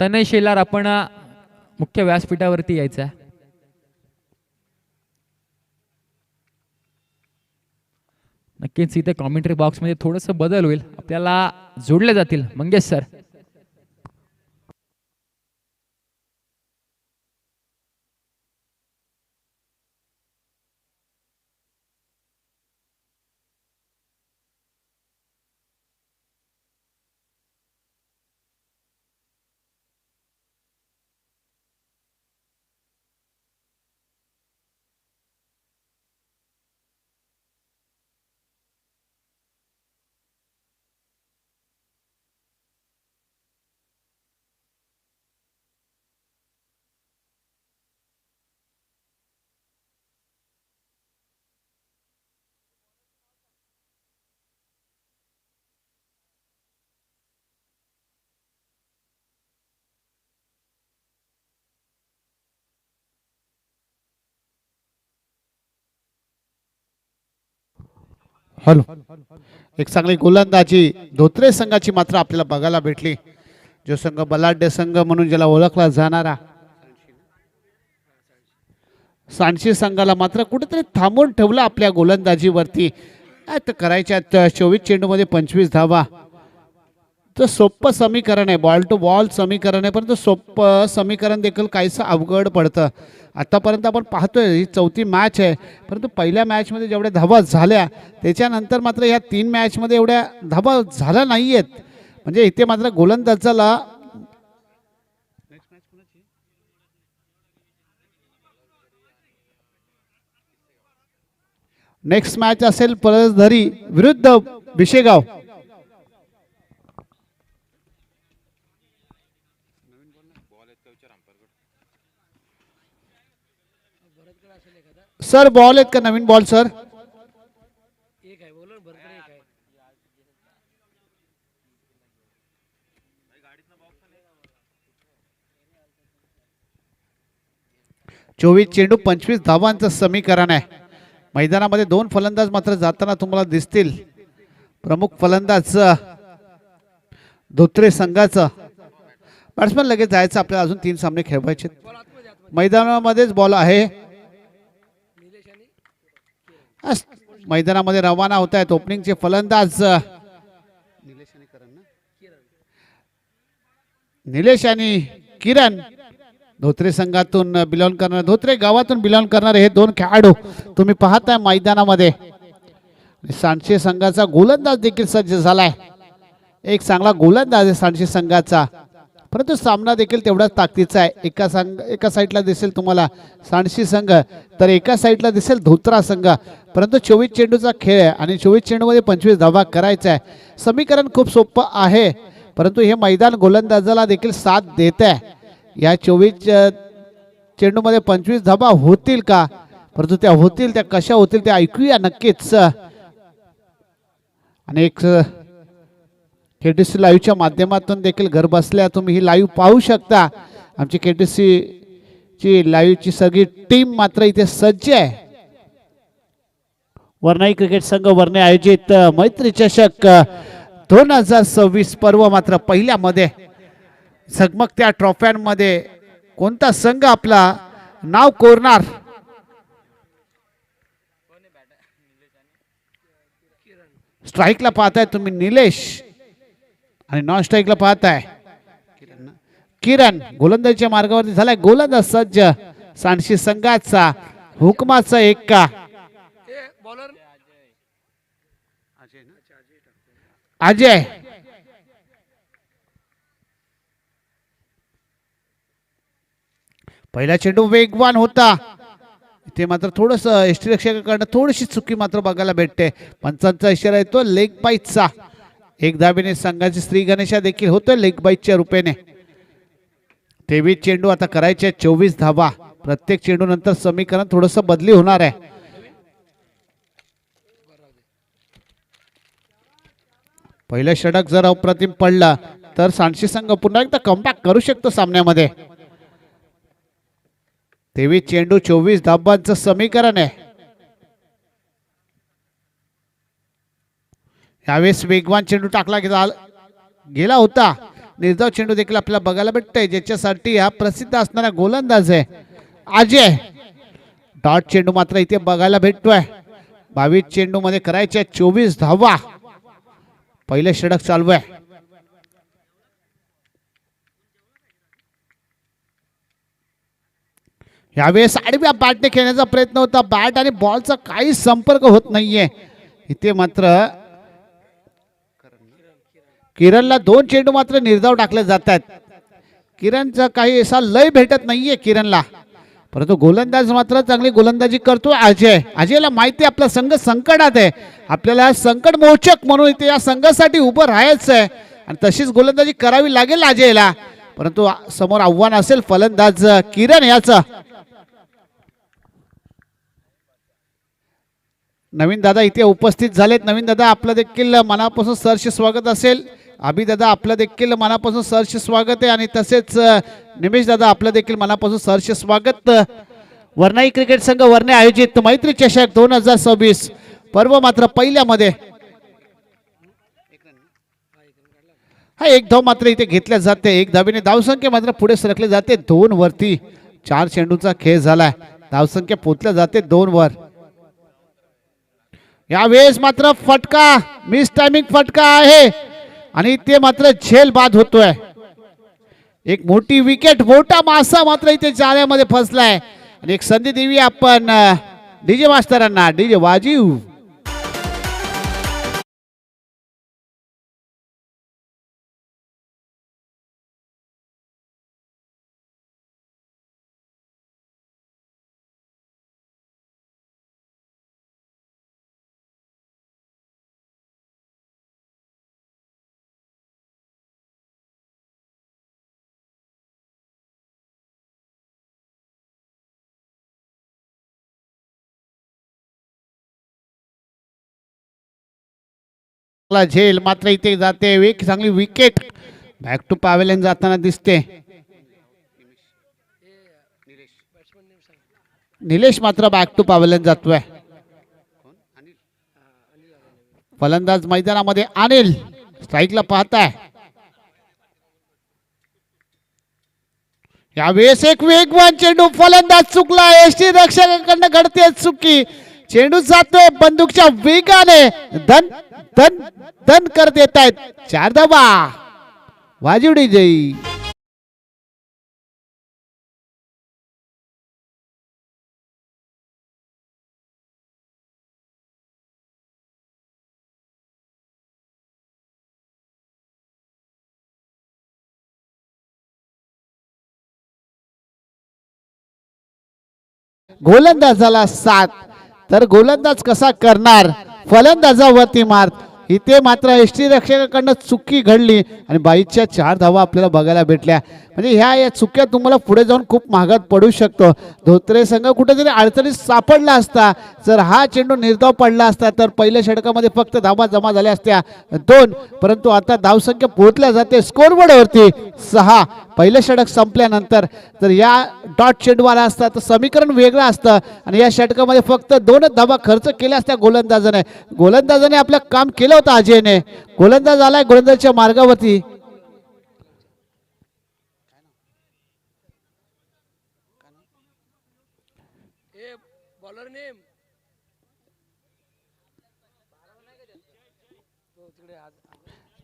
तनय शेलार आपण मुख्य व्यासपीठावरती यायचं आहे. नक्कीच इथे कॉमेंट्री बॉक्स मध्ये थोडंसं बदल होईल, आपल्याला जोडले जातील मंगेश सर. हॅलो. एक चांगली गोलंदाजी धोत्रे संघाची मात्र आपल्याला बघायला भेटली. जो संघ बलाढ्य संघ म्हणून ज्याला ओळखला जाणारा सांडशी संघाला मात्र कुठेतरी थांबून ठेवलं आपल्या गोलंदाजीवरती. करायच्या 24 चेंडूमध्ये 25 धावा. तर सोपं समीकरण आहे, बॉल टू बॉल समीकरण आहे, परंतु सोपं समीकरण देखील काहीसं अवघड पडतं. आतापर्यंत आपण पाहतोय ही 4थी मॅच आहे, परंतु पहिल्या मॅचमध्ये जेवढ्या धावा झाल्या त्याच्यानंतर मात्र या 3 मॅचमध्ये एवढ्या धावा झाल्या नाही आहेत. म्हणजे इथे मात्र गोलंदाजाला नेक्स्ट मॅच असेल पळसधरी विरुद्ध विशेगाव. सर बॉल आहेत का नवीन बॉल सर? एक आहे बोलो भरकर एक आहे. 24 चेंडू 25 धावांचं समीकरण आहे. मैदानामध्ये 2 फलंदाज मात्र जाताना तुम्हाला दिसतील. प्रमुख फलंदाज धोत्रे संघाचा बॅट्समन लगेच जायचं, आपल्याला अजून 3 सामने खेळवायचे. मैदानामध्येच बॉल आहे. मैदानामध्ये रवाना होत आहेत ओपनिंगचे फलंदाज निलेश आणि किरण. धोत्रे संघातून बिलॉंग करणारे, धोत्रे गावातून बिलॉंग करणारे हे 2 खेळाडू तुम्ही पाहताय मैदानामध्ये. सांडशे संघाचा गोलंदाज देखील सज्ज झालाय. एक चांगला गोलंदाज आहे सांडशे संघाचा, परंतु सामना देखील तेवढाच ताकदीचा आहे. एका साईडला दिसेल तुम्हाला सांडशी संघ, तर एका साईडला दिसेल धोत्रा संघ. परंतु 24 चेंडूचा खेळ आहे आणि 24 चेंडूमध्ये 25 धावा करायचा आहे. समीकरण खूप सोपं आहे, परंतु हे मैदान गोलंदाजाला देखील साथ देत आहे. या 24 चेंडूमध्ये 25 धाबा होतील का, परंतु त्या होतील त्या कशा होतील ते ऐकूया नक्कीच. आणि एक केटीसी लाईव्हच्या माध्यमातून देखील घर बसल्या तुम्ही ही लाईव्ह पाहू शकता. आमची केटीसी ची लाईव्हची सगळी टीम मात्र इथे सज्ज आहे. वरनाई क्रिकेट संघ वरने आयोजित मैत्री चषक 2026 पर्व मात्र पहिल्यामध्ये झगमगत्या ट्रॉफ्यांमध्ये कोणता संघ आपला नाव कोरणार. स्ट्राईकला पाहताय तुम्ही निलेश आणि नॉन स्ट्राईकला पाहताय किरण. गोलंदाजीच्या मार्गावरती झालाय गोलंदाज सज्ज. सांडशी संघाचा हुकमाचा एक्का बॉलर अजय. पहिला चेंडू वेगवान होता. इथे मात्र थोडस एसटी रक्षकाकडनं थोडीशी चुकी मात्र बघायला भेटते. पंचांचा इशारा येतो लेग बाईटचा. एक धाबेने संघाची श्री गणेशा देखील होतोय लेग बाईटच्या रूपेने. 23 चेंडू आता करायचे 24 धावा. प्रत्येक चेंडू नंतर समीकरण थोडस बदली होणार आहे. पहिलं षटक जर अप्रतिम पडलं तर सांडशी संघ पुन्हा एकदा कमबॅक करू शकतो सामन्यामध्ये. 23 चेंडू 24 धाबांचं समीकरण आहे. यावेळेस वेगवान चेंडू टाकला गेला होता. निर्धाव चेंडू देखील आपल्याला बघायला भेटतंय ज्याच्यासाठी हा प्रसिद्ध असणारा गोलंदाज आहे अजय. डॉट चेंडू मात्र इथे बघायला भेटतोय. 22 चेंडू मध्ये करायच्या 24 धावा. पहिले षटक चालू आहे. यावेळेस आडव्या बॅटने खेळण्याचा प्रयत्न होता. बॅट आणि बॉलचा काही संपर्क होत नाहीये. इथे मात्र किरणला 2 चेंडू मात्र निर्धाव टाकले जात आहेत. किरणचा काही असा लय भेटत नाहीये किरणला, परंतु गोलंदाज मात्र चांगली गोलंदाजी करतो अजय. अजयला माहिती आपला संघ संकटात आहे. आपल्याला संकट मोचक म्हणून इथे या संघासाठी उभं राहायचं आहे आणि तशीच गोलंदाजी करावी लागेल अजयला. परंतु समोर आव्हान असेल फलंदाज किरण याचं. नवीन दादा इथे उपस्थित झालेत. नवीन दादा आपलं देखील मनापासून सहर्ष स्वागत असेल. अभि दादा आपलं देखील मनापासून सहर्ष स्वागत आहे आणि तसेच निमेश दादा आपलं देखील मनापासून सहर्ष स्वागत. वरनाई क्रिकेट संघ वरने आयोजित मैत्री चषक 2026 पर्व मात्र पहिल्यामध्ये हा एक धाव मात्र इथे घेतल्या जाते. एक धाबीने धावसंख्या मात्र पुढे सरकले जाते 2 वरती. 4 चेंडूचा खेळ झालाय. धावसंख्या पोचल्या जाते 2 वर. यावेळेस मात्र फटका मिस टायमिंग फटका आहे आणि ते मात्र झेल बाद होतोय. एक मोठी विकेट मोठा मासा मात्र इथे जाळ्यामध्ये फसलाय आणि एक संधी देवी आपण डीजे मास्टरांना. डीजे वाजीव. झेल मात्र इथे जाते. एक चांगली विकेट बॅक टू पॅव्हेलियन जाताना दिसते. निलेश मात्र बॅक टू पॅव्हेलियन जातोय. फलंदाज मैदानामध्ये अनिल. स्ट्राईकला पाहताय. यावेळेस एक वेगवान चेंडू. फलंदाज चुकला. एसटी रक्षकाकडनं घडते चुकी. चेंडू जातोय बंदूकच्या वेगाने. धन धन धन कर देत आहेत. 4 धावा. वाजिवडी जई. गोलंदाजाला 7 तर गोलंदाज कसा करणार. फलंदाजावरती मार. इथे मात्र एसटी रक्षकाकडनं चुकी घडली आणि 22च्या 4 धावा आपल्याला बघायला भेटल्या. म्हणजे या चुक्या तुम्हाला पुढे जाऊन खूप महागात पडू शकतो. धोत्रे संघ कुठेतरी अडचणीत सापडला असता, जर हा चेंडू निर्धाव पडला असता तर पहिल्या षटकामध्ये फक्त धावा जमा झाल्या असत्या 2, परंतु आता धावसंख्या पोहोचल्या जाते स्कोरबोर्डवरती 6. पहिलं षटक संपल्यानंतर जर या डॉट चेंडू आला असता तर समीकरण वेगळं असतं आणि या षटकामध्ये फक्त 2 धावा खर्च केल्या असत्या गोलंदाजाने आपलं काम केलं होतं. अजयने गोलंदाज आलाय गोलंदाजच्या मार्गावरती. बॉलर नेम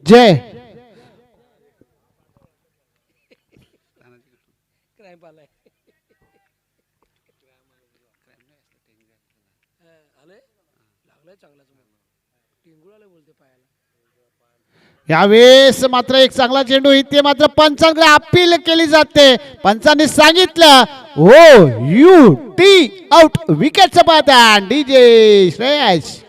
जय क्राईम आलाय आले लागलाय चांगलाच टिंगुळाला बोलते पायाला. यावेळेस मात्र एक चांगला चेंडू इथे मात्र पंचांकडे अपील केली जाते. पंचांनी सांगितलं हो यू टी आउट. विकेटचं पाहता डीजे श्रेयस.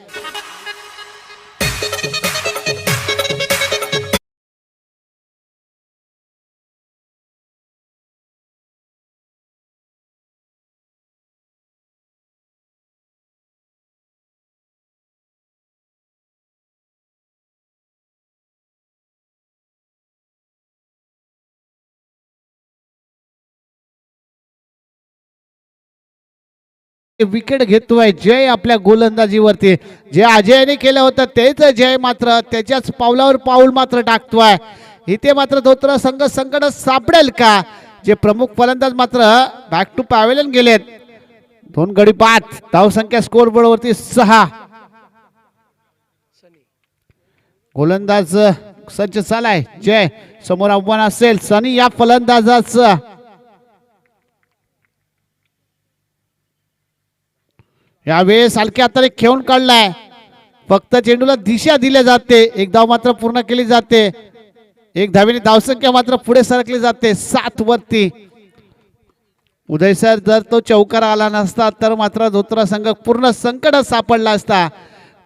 विकेट घेतोय जय आपल्या गोलंदाजीवरती. जे अजयने केलं होतं तेच जय मात्र त्याच्याच पावलावर पाऊल मात्र टाकतोय. इथे मात्र धोत्र संघ संकट सापडेल का? जे प्रमुख फलंदाज मात्र बॅक टू पॅव्हेलियन गेलेत. 2 गडी बाद. धावसंख्या स्कोर बोर्डवरती 6. गोलंदाज सज्ज झालाय. जय समोर आव्हान असेल सनी या फलंदाजाचं. यावेळेस हलक्या हाताने खेळून काढलाय. फक्त चेंडूला दिशा दिली जाते. एक धाव मात्र पूर्ण केली जाते. 1 धावेने धावसंख्या मात्र पुढे सरकली जाते 7 वरती. उदय सर जर तो चौकार आला नसता तर मात्र धोत्रा संघ पूर्ण संकट सापडला असता.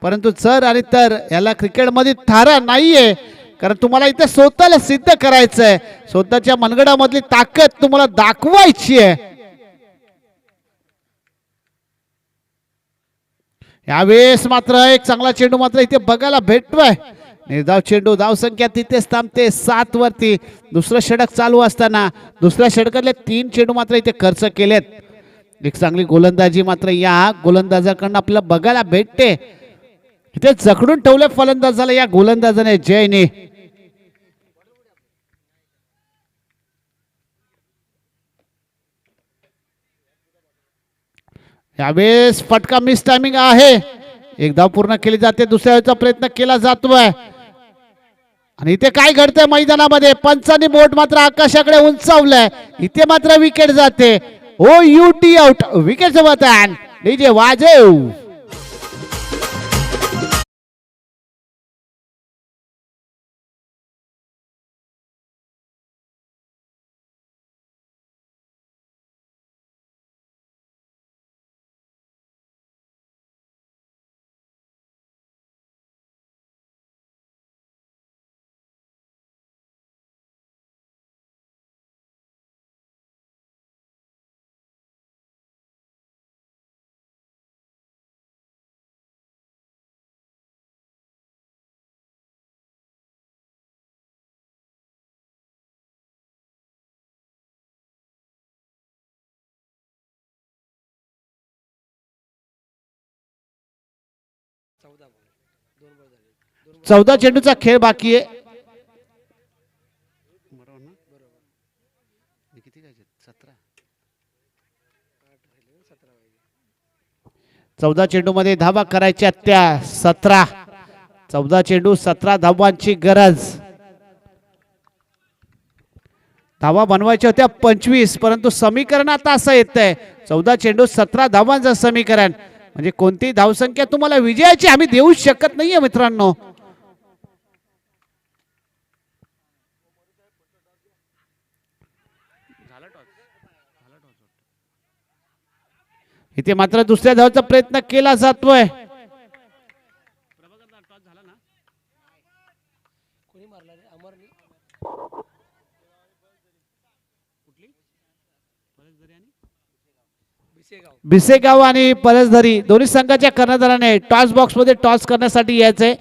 परंतु सर आणि तर याला क्रिकेटमध्ये थारा नाहीये, कारण तुम्हाला इथे स्वतःला सिद्ध करायचंय. स्वतःच्या मनगडामधली ताकद तुम्हाला दाखवायची आहे. यावेळेस मात्र एक चांगला चेंडू मात्र इथे बघायला भेटतोय. निर्धाव चेंडू. धाव संख्या तिथेच थांबते 7 वरती. दुसरं षटक चालू असताना दुसऱ्या षटकातले 3 चेंडू मात्र इथे खर्च केलेत. एक चांगली गोलंदाजी मात्र या गोलंदाजाकडून आपल्याला बघायला भेटते. इथे जखडून ठेवले फलंदाजाला या गोलंदाजाने जयने. यावेळेस फटका मिस टायमिंग आहे. एक धाव पूर्ण केली जाते. दुसऱ्या वेळेचा प्रयत्न केला जातोय आणि इथे काय घडतंय मैदानामध्ये? पंचांनी बोट मात्र आकाशाकडे उंचावलंय. इथे मात्र विकेट जाते. O U T out. विकेटचं बटन डीजे वाजव. चौदा बॉल 2 बॉल झाले. 14 चेंडूचा खेळ बाकी आहे. 14 चेंडू मध्ये धावा करायच्या त्या 17. 14 चेंडू 17 धावांची गरज. धावा बनवायच्या होत्या 25, परंतु समीकरण आता असं येतंय 14 चेंडू 17 धावांचं समीकरण. म्हणजे कोणतीही धावसंख्या तुम्हाला विजयाची आम्ही देऊ शकत नाहीये मित्रांनो. इथे मात्र दुसऱ्या धावचा प्रयत्न केला जातोय. भिसेगाव. भिसेगाव आणि पलसधरी दोन्ही संघाच्या कर्णधाराने टॉस बॉक्स मध्ये टॉस करण्यासाठी यायचंय.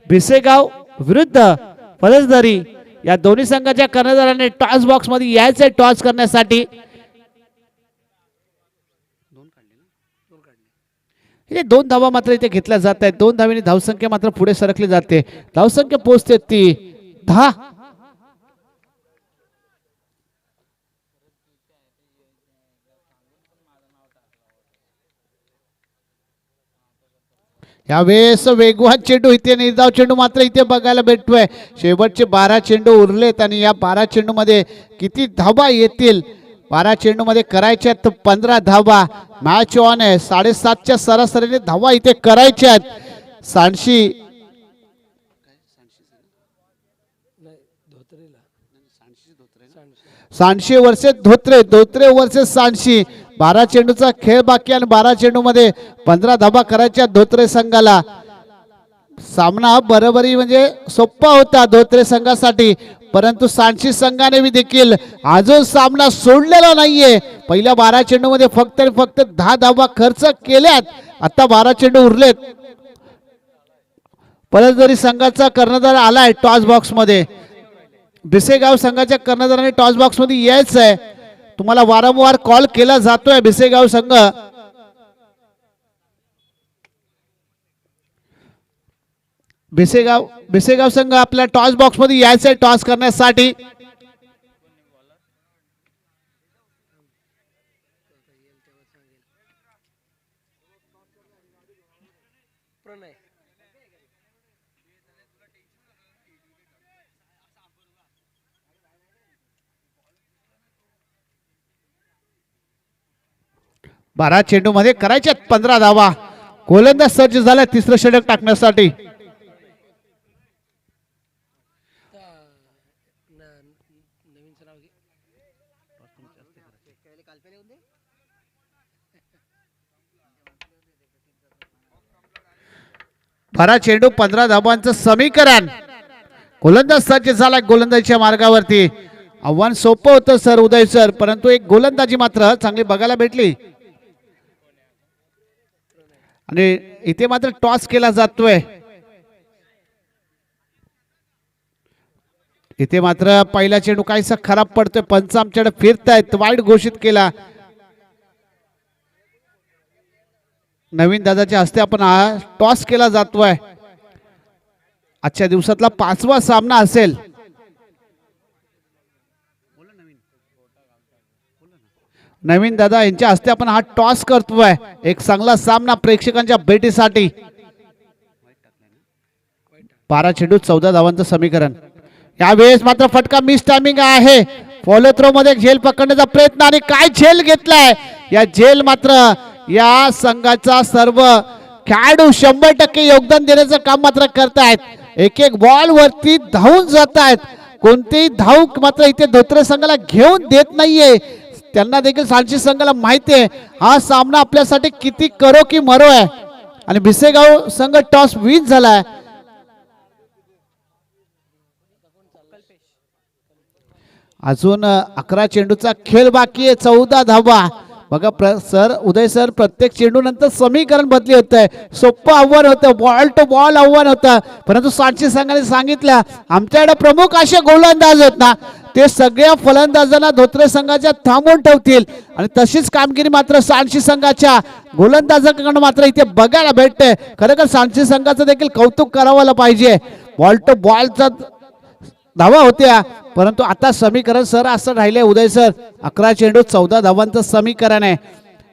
भिसेगाव विरुद्ध पलसधरी या दोन्ही संघाच्या कर्णधाराने टॉस बॉक्स मध्ये यायचंय टॉस करण्यासाठी. इथे 2 धावा मात्र इथे घेतल्या जात आहेत. 2 धावेने धावसंख्या मात्र पुढे सरकली जाते. धावसंख्या पोहोचते ती 10. यावेळेस वेगवान चेंडू इथे निर्धाव चेंडू मात्र इथे बघायला भेटतोय. शेवटचे 12 चेंडू उरलेत आणि या 12 चेंडू मध्ये किती धावा येतील. 12 चेंडू मध्ये करायच्यात 15 धावा. मॅच ऑन आहे. 7.5च्या सरासरीने धावा इथे करायच्यात. Sandshi Sandshi versus Dhotre, Dhotre versus Sandshi. 12 चेंडूचा खेळ बाकी आणि 12 चेंडू मध्ये 15 धावा करायच्या धोत्रे संघाला. सामना बरोबरी म्हणजे सोपा होता धोत्रे संघासाठी, परंतु सांडशी संघाने देखील अजून सामना सोडलेला नाहीये. पहिल्या 12 चेंडू मध्ये फक्त 10 धावा खर्च केल्यात. आता 12 चेंडू उरलेत. पलसधरी संघाचा कर्णधार आलाय टॉस बॉक्स मध्ये. भिसेगाव संघाच्या कर्णधाराने टॉस बॉक्स मध्ये यायचं आहे. तुम्हाला वारंवार कॉल केला जातोय भिसेगाव संघ. भिसेगाव संघ आपल्या टॉस बॉक्स मध्ये यायचंय टॉस करण्यासाठी. प्रणय. 12 चेंडू मध्ये करायच्यात 15 धावा. गोलंदाज सज्ज झाला तिसरं षटक टाकण्यासाठी. नवीन सराव घे. 12 चेंडू 15 धावांचं समीकरण. गोलंदाज सज्ज झाला गोलंदाजीच्या मार्गावरती. आव्हान सोपं होतं सर उदय सर, परंतु एक गोलंदाजी मात्र चांगली बघायला भेटली. आणि इथे मात्र टॉस केला जातोय. इथे मात्र पहिला चेंडू काहीसा खराब पडतोय. पंच आमच्याकडे फिरतायत. वाईट घोषित केला. नवीन दादाच्या हस्ते आपण हा टॉस केला जातोय. आजच्या दिवसातला 5वा सामना असेल. नवीन दादा यांच्या हस्ते आपण हा टॉस करतोय. एक चांगला सामना प्रेक्षकांच्या भेटीसाठी. 12 चेंडू 14 धावांचं समीकरण. यावेळेस मात्र फटका मिस टायमिंग आहे. फॉलो थ्रो मध्ये झेल पकडण्याचा प्रयत्न आणि काय झेल घेतलाय. या झेल मात्र या संघाचा सर्व खेळाडू 100% योगदान देण्याचं काम मात्र करतायत. एक एक बॉल वरती धावून जात आहेत. कोणतेही धाव मात्र इथे धोत्रे संघाला घेऊन देत नाहीये. त्यांना देखील सांडशी संघाला माहिती आहे हा सामना आपल्यासाठी किती करो की मरो आहे. आणि भिसेगाव संघ टॉस विन झालाय. अजून 11 चेंडूचा खेळ बाकी आहे. 14 धावा. बघा सर उदय सर, प्रत्येक चेंडू नंतर समीकरण बदली होत आहे. सोपं आव्हान होतं, बॉल टू बॉल आव्हान होतं, परंतु सांडशी संघाने सांगितलं आमच्याकडे प्रमुख असे गोलंदाज आहेत ना, ते सगळ्या फलंदाजांना धोत्रे संघाच्या थांबवून ठेवतील. आणि तशीच कामगिरी मात्र सांडशी संघाच्या गोलंदाजाकडून मात्र इथे बघायला भेटते. खरं सांडशी संघाचं देखील कौतुक करावं पाहिजे. बॉल टू बॉलचा धावा होत्या, परंतु आता समीकरण सर असं राहिले उदय सर. 11 चेंडू 14 धावांचं समीकरण आहे.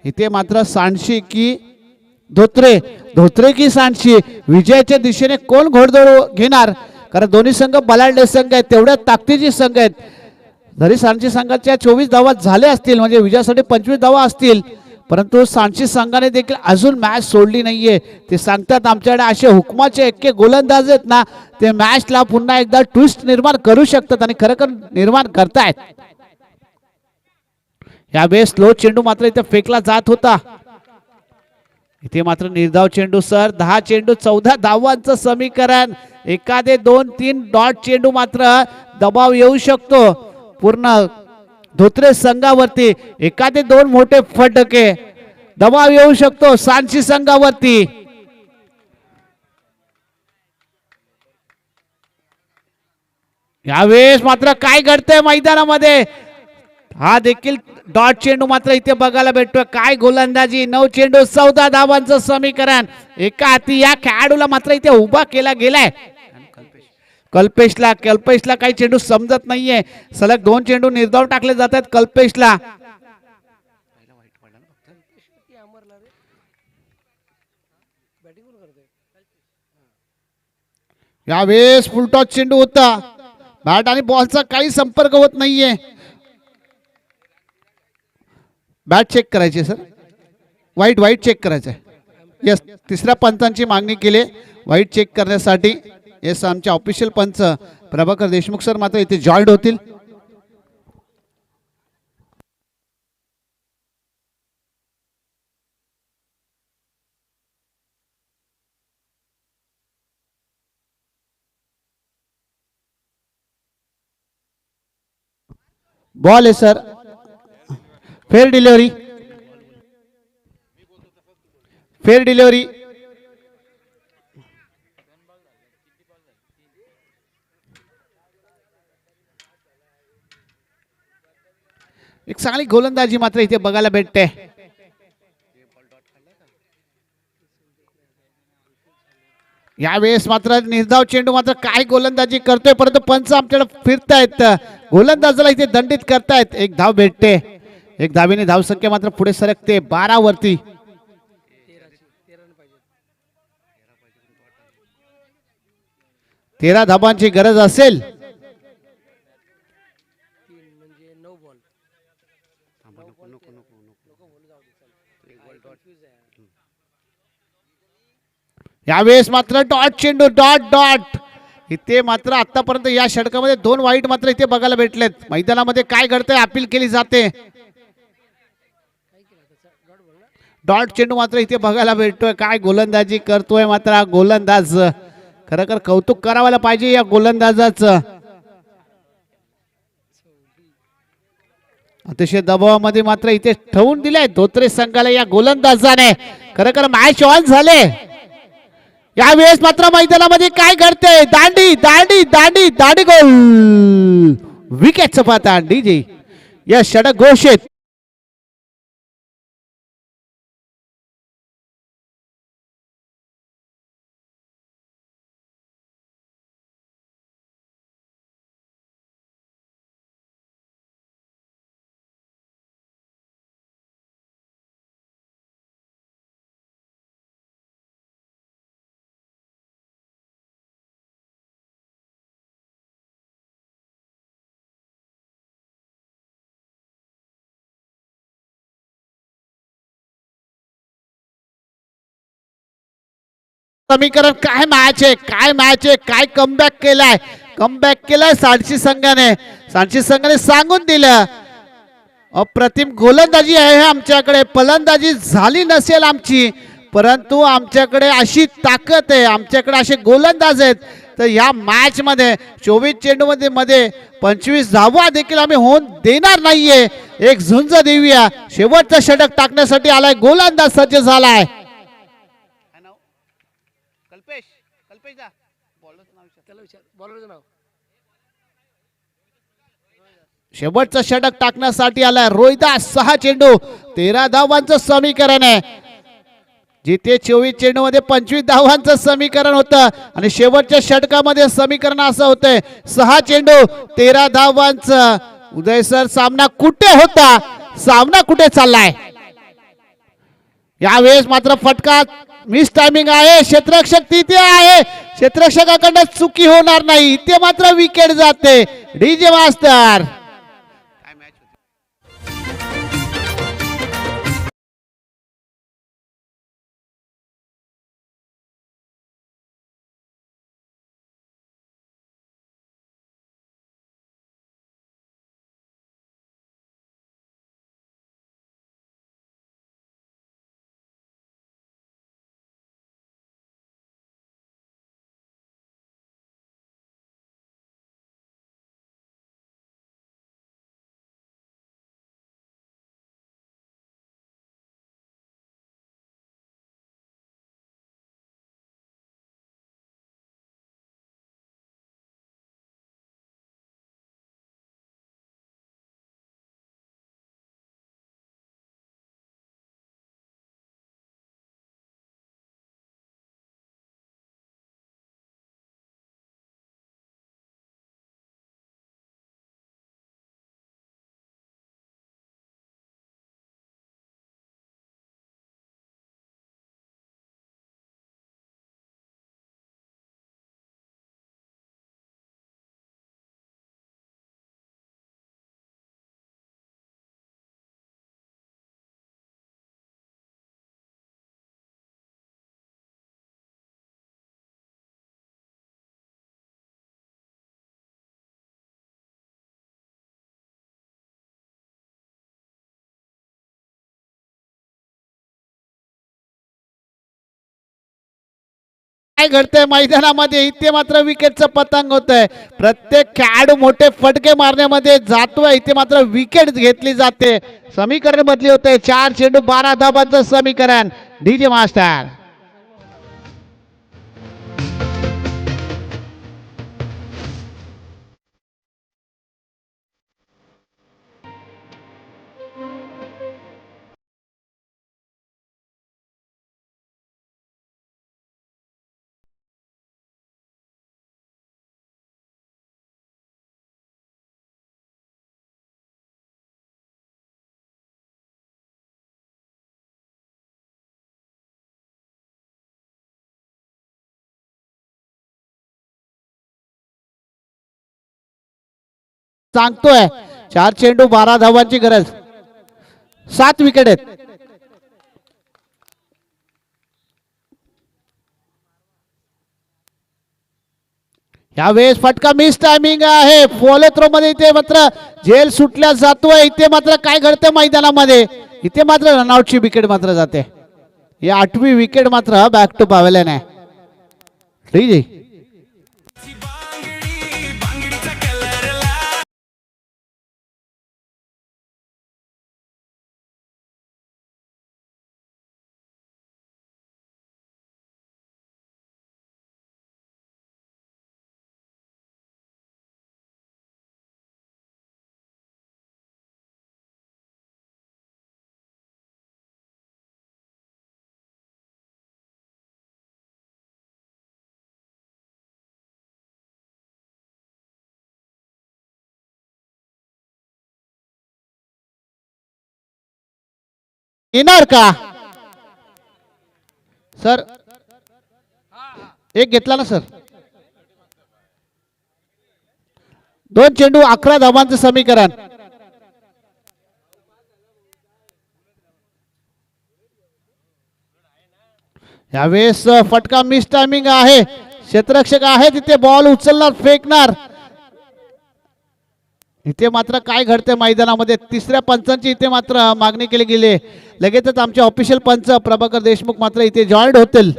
इथे मात्र सांडशी की धोत्रे, धोत्रे की सांडशी, विजयाच्या दिशेने कोण घोडदौड घेणार. कारण दोन्ही संघ बलाढ्य संघ आहेत, तेवढ्या ताकदीचे संघ आहेत. जरी सांडशी संघाच्या 24 धावा झाल्या असतील म्हणजे विजयासाठी 25 धावा असतील, परंतु सांडशी संघाने देखील अजून मॅच सोडली नाहीये. ते सांगतात आमच्याकडे असे हुकमाचे एक्के गोलंदाज आहेत ना, ते मॅचला पुन्हा एकदा ट्विस्ट निर्माण करू शकतात आणि खरोखर निर्माण करतायत. यावेळेस स्लो चेंडू मात्र इथे फेकला जात होता. इथे मात्र निर्धाव चेंडू सर 10 चेंडू 14 धावांचं समीकरण. एखादे 2-3 डॉट चेंडू मात्र दबाव येऊ शकतो पूर्ण धोत्रे संघावरती. एखादे 2 मोठे फटके दबाव येऊ शकतो सांची संघावरती. यावेळेस मात्र काय घडतंय मैदानामध्ये हा देखील डॉट चेंडू मात्र इथे बघायला भेटतोय. काय गोलंदाजी 9 चेंडू 14 धावांचं समीकरण. एका हाती या खेळाडूला मात्र इथे उभा केला गेलाय. कल्पेशला काही चेंडू समजत नाहीये. सलग 2 चेंडू निर्धाव टाकले जातात कल्पेशला. यावेळेस फुलटॉस चेंडू होता. बॅट आणि बॉलचा काही संपर्क होत नाहीये. बॅट चेक करायची सर. वाईट चेक करायचं आहे. येस तिसऱ्या पंचांची मागणी केली वाईट चेक करण्यासाठी. येस आमचे ऑफिशियल पंच प्रभाकर देशमुख सर मात्र इथे जॉईंट होतील. बॉल आहे सर. फेर डिलिव्हरी. एक चांगली गोलंदाजी मात्र इथे बघायला भेटते. यावेळेस मात्र निर्धाव चेंडू मात्र काय गोलंदाजी करतोय परंतु पंच आमच्याकडे फिरतायत. गोलंदाजाला इथे दंडित करतायत. एक धाव भेटते. एक धावेने धावसंख्या मात्र पुढे सरकते 12 वरती. 13 धाबांची गरज असेल. यावेळेस मात्र डॉट चेंडू डॉट. इथे मात्र आतापर्यंत या षटकामध्ये 2 वाईट मात्र इथे बघायला भेटलेत. मैदानामध्ये काय घडतंय अपील केली जाते. डॉट चेंडू मात्र इथे बघायला भेटतोय. काय गोलंदाजी करतोय मात्र हा गोलंदाज. खरं कौतुक करायला पाहिजे या गोलंदाजाचं. अतिशय दबावामध्ये मात्र इथे ठेवून दिलाय धोत्रे संघाला या गोलंदाजाने. खरं मॅच ऑन झाले. यावेळेस मात्र मैदानामध्ये काय घडते. दांडी गोल. विकेट सपाता डीजे या षटक घोषित. समीकरण काय मॅच आहे काय कमबॅक केलाय सांची संघाने सांगून दिलं. अप्रतिम गोलंदाजी आहे आमच्याकडे. फलंदाजी झाली नसेल आमची परंतु आमच्याकडे अशी ताकद आहे. आमच्याकडे असे गोलंदाज आहेत. तर या मॅच मध्ये 24 चेंडू मध्ये 25 धावा देखील आम्ही होऊन देणार नाहीये. एक झुंज देऊया. शेवटचं षटक टाकण्यासाठी आलाय गोलंदाज सज्ज झालाय. शेवटचं षटक टाकण्यासाठी आलाय रोहिदास. 6 चेंडू 13 धावांचं समीकरण आहे. जिथे 24 चेंडू मध्ये 25 धावांचं समीकरण होतं आणि शेवटच्या षटकामध्ये समीकरण असं होतंय 6 चेंडू 13 धावांचं. उदय सर सामना कुठे होता. सामना कुठे चाललाय. यावेळेस मात्र फटका मिस टायमिंग आहे. क्षेत्ररक्षक तिथे आहे. क्षेत्ररक्षकाकडे चुकी होणार नाही. इथे मात्र विकेट जाते. डीजे मास्टर काय घडतंय मैदानामध्ये इथे मात्र विकेटचं पतंग होत आहे. प्रत्येक खेळाडू मोठे फटके मारण्यामध्ये जातोय, इथे मात्र विकेट घेतली जाते. समीकरण बदली होते. 4 चेंडू 12 धाबांचं समीकरण. डीजे मास्टर सांगतोय 4 चेंडू 12 धावांची गरज. 7 विकेट आहेत. यावेळेस फटका मिस टायमिंग आहे. फॉलो थ्रो मध्ये इथे मात्र झेल सुटल्या जातोय. इथे मात्र काय घडतं मैदानामध्ये, इथे मात्र रनआउटची विकेट मात्र जाते. ही 8वी विकेट मात्र बॅक टू पॅव्हलियन आहे. ठीक आहे. येणार का सर? एक घेतला ना सर. 2 चेंडू 11 धावांचं समीकरण. यावेळेस फटका मिस टायमिंग आहे. क्षेत्ररक्षक आहे तिथे, बॉल उचलणार फेकणार. इथे मात्र काय घडते मैदानामध्ये, तिसऱ्या पंचांची इथे मात्र मागणी केली गेली. लगेचच आमचे ऑफिशियल पंच प्रभाकर देशमुख मात्र इथे जॉईंट होतील.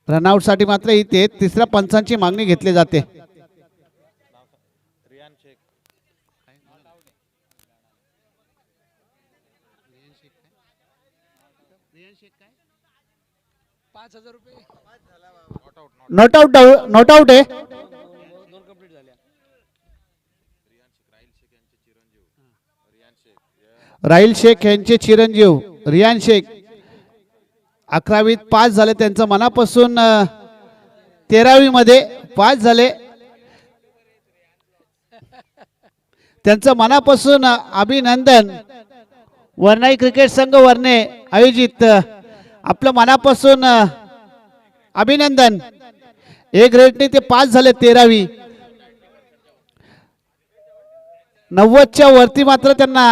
रनआउट साठी मात्र इथे तिसऱ्या पंचांची मागणी घेतली जाते. ₹5,000 नॉट आउट. नॉट आउट आहे. 2 कंप्लीट झाल्या. राहिल शेख यांचे चिरंजीव रियान शेख 11वीत 5 झाले. त्यांचं मनापासून 13वी मध्ये 5 झाले. त्यांचं मनापासून अभिनंदन. वरनाई क्रिकेट संघ वरने आयोजित आपलं मनापासून अभिनंदन. ए ग्रेडने ते 5 झाले. 13वी 90च्या वरती मात्र त्यांना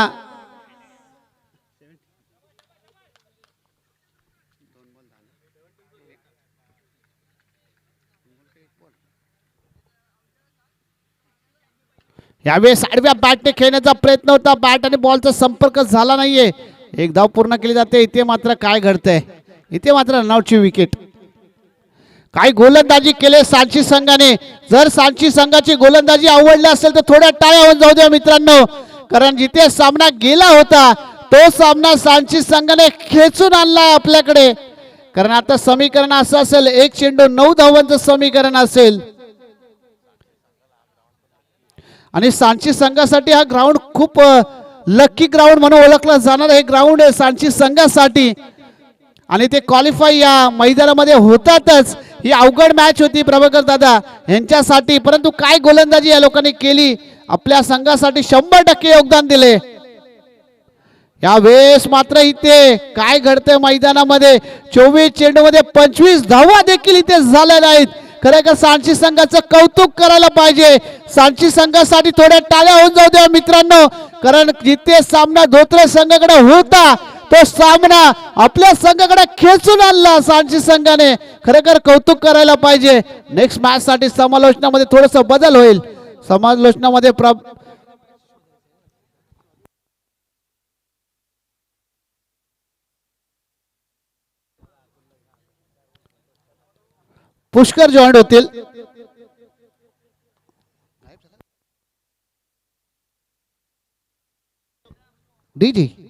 यावेळेस आडव्या बॅटने खेळण्याचा प्रयत्न होता. बॅट आणि बॉलचा संपर्क झाला नाहीये. एक धाव पूर्ण केली जाते. इथे मात्र काय घडतंय, इथे मात्र रनआउटची विकेट. काय गोलंदाजी केले सांची संघाने. जर सांची संघाची गोलंदाजी आवडली असेल तर थोड्या टाळ्या होऊन जाऊ द्या मित्रांनो, कारण जिथे सामना गेला होता तो सामना सांची संघाने खेचून आणलाय आपल्याकडे. कारण आता समीकरण असं असेल, 1 चेंडू 9 धावांचं समीकरण असेल. आणि सांची संघासाठी हा ग्राउंड खूप लकी ग्राउंड म्हणून ओळखला जाणार हे ग्राउंड आहे सांची संघासाठी. आणि ते क्वालिफाय या मैदानामध्ये होतातच. ही अवघड मॅच होती प्रभाकर दादा यांच्यासाठी, परंतु काय गोलंदाजी या लोकांनी केली. आपल्या संघासाठी 100% योगदान दिले. यावेळेस मात्र इथे काय घडतंय मैदानामध्ये, 24 चेंडूमध्ये 25 धावा देखील इथे झाल्या नाहीत. खरं सांची संघाचं कौतुक करायला पाहिजे. सांची संघासाठी थोड्या टाळ्या होऊन जाऊ द्या मित्रांनो, कारण जिथे सामना धोत्रे संघाकडे होता तो सामना आपल्या संघाकडे खेचून आणला सांची संघाने. खरोखर कौतुक करायला पाहिजे. नेक्स्ट मॅच साठी समालोचनामध्ये थोडस बदल होईल. समालोचनामध्ये पुष्कर जॉईंट होतील. डीजी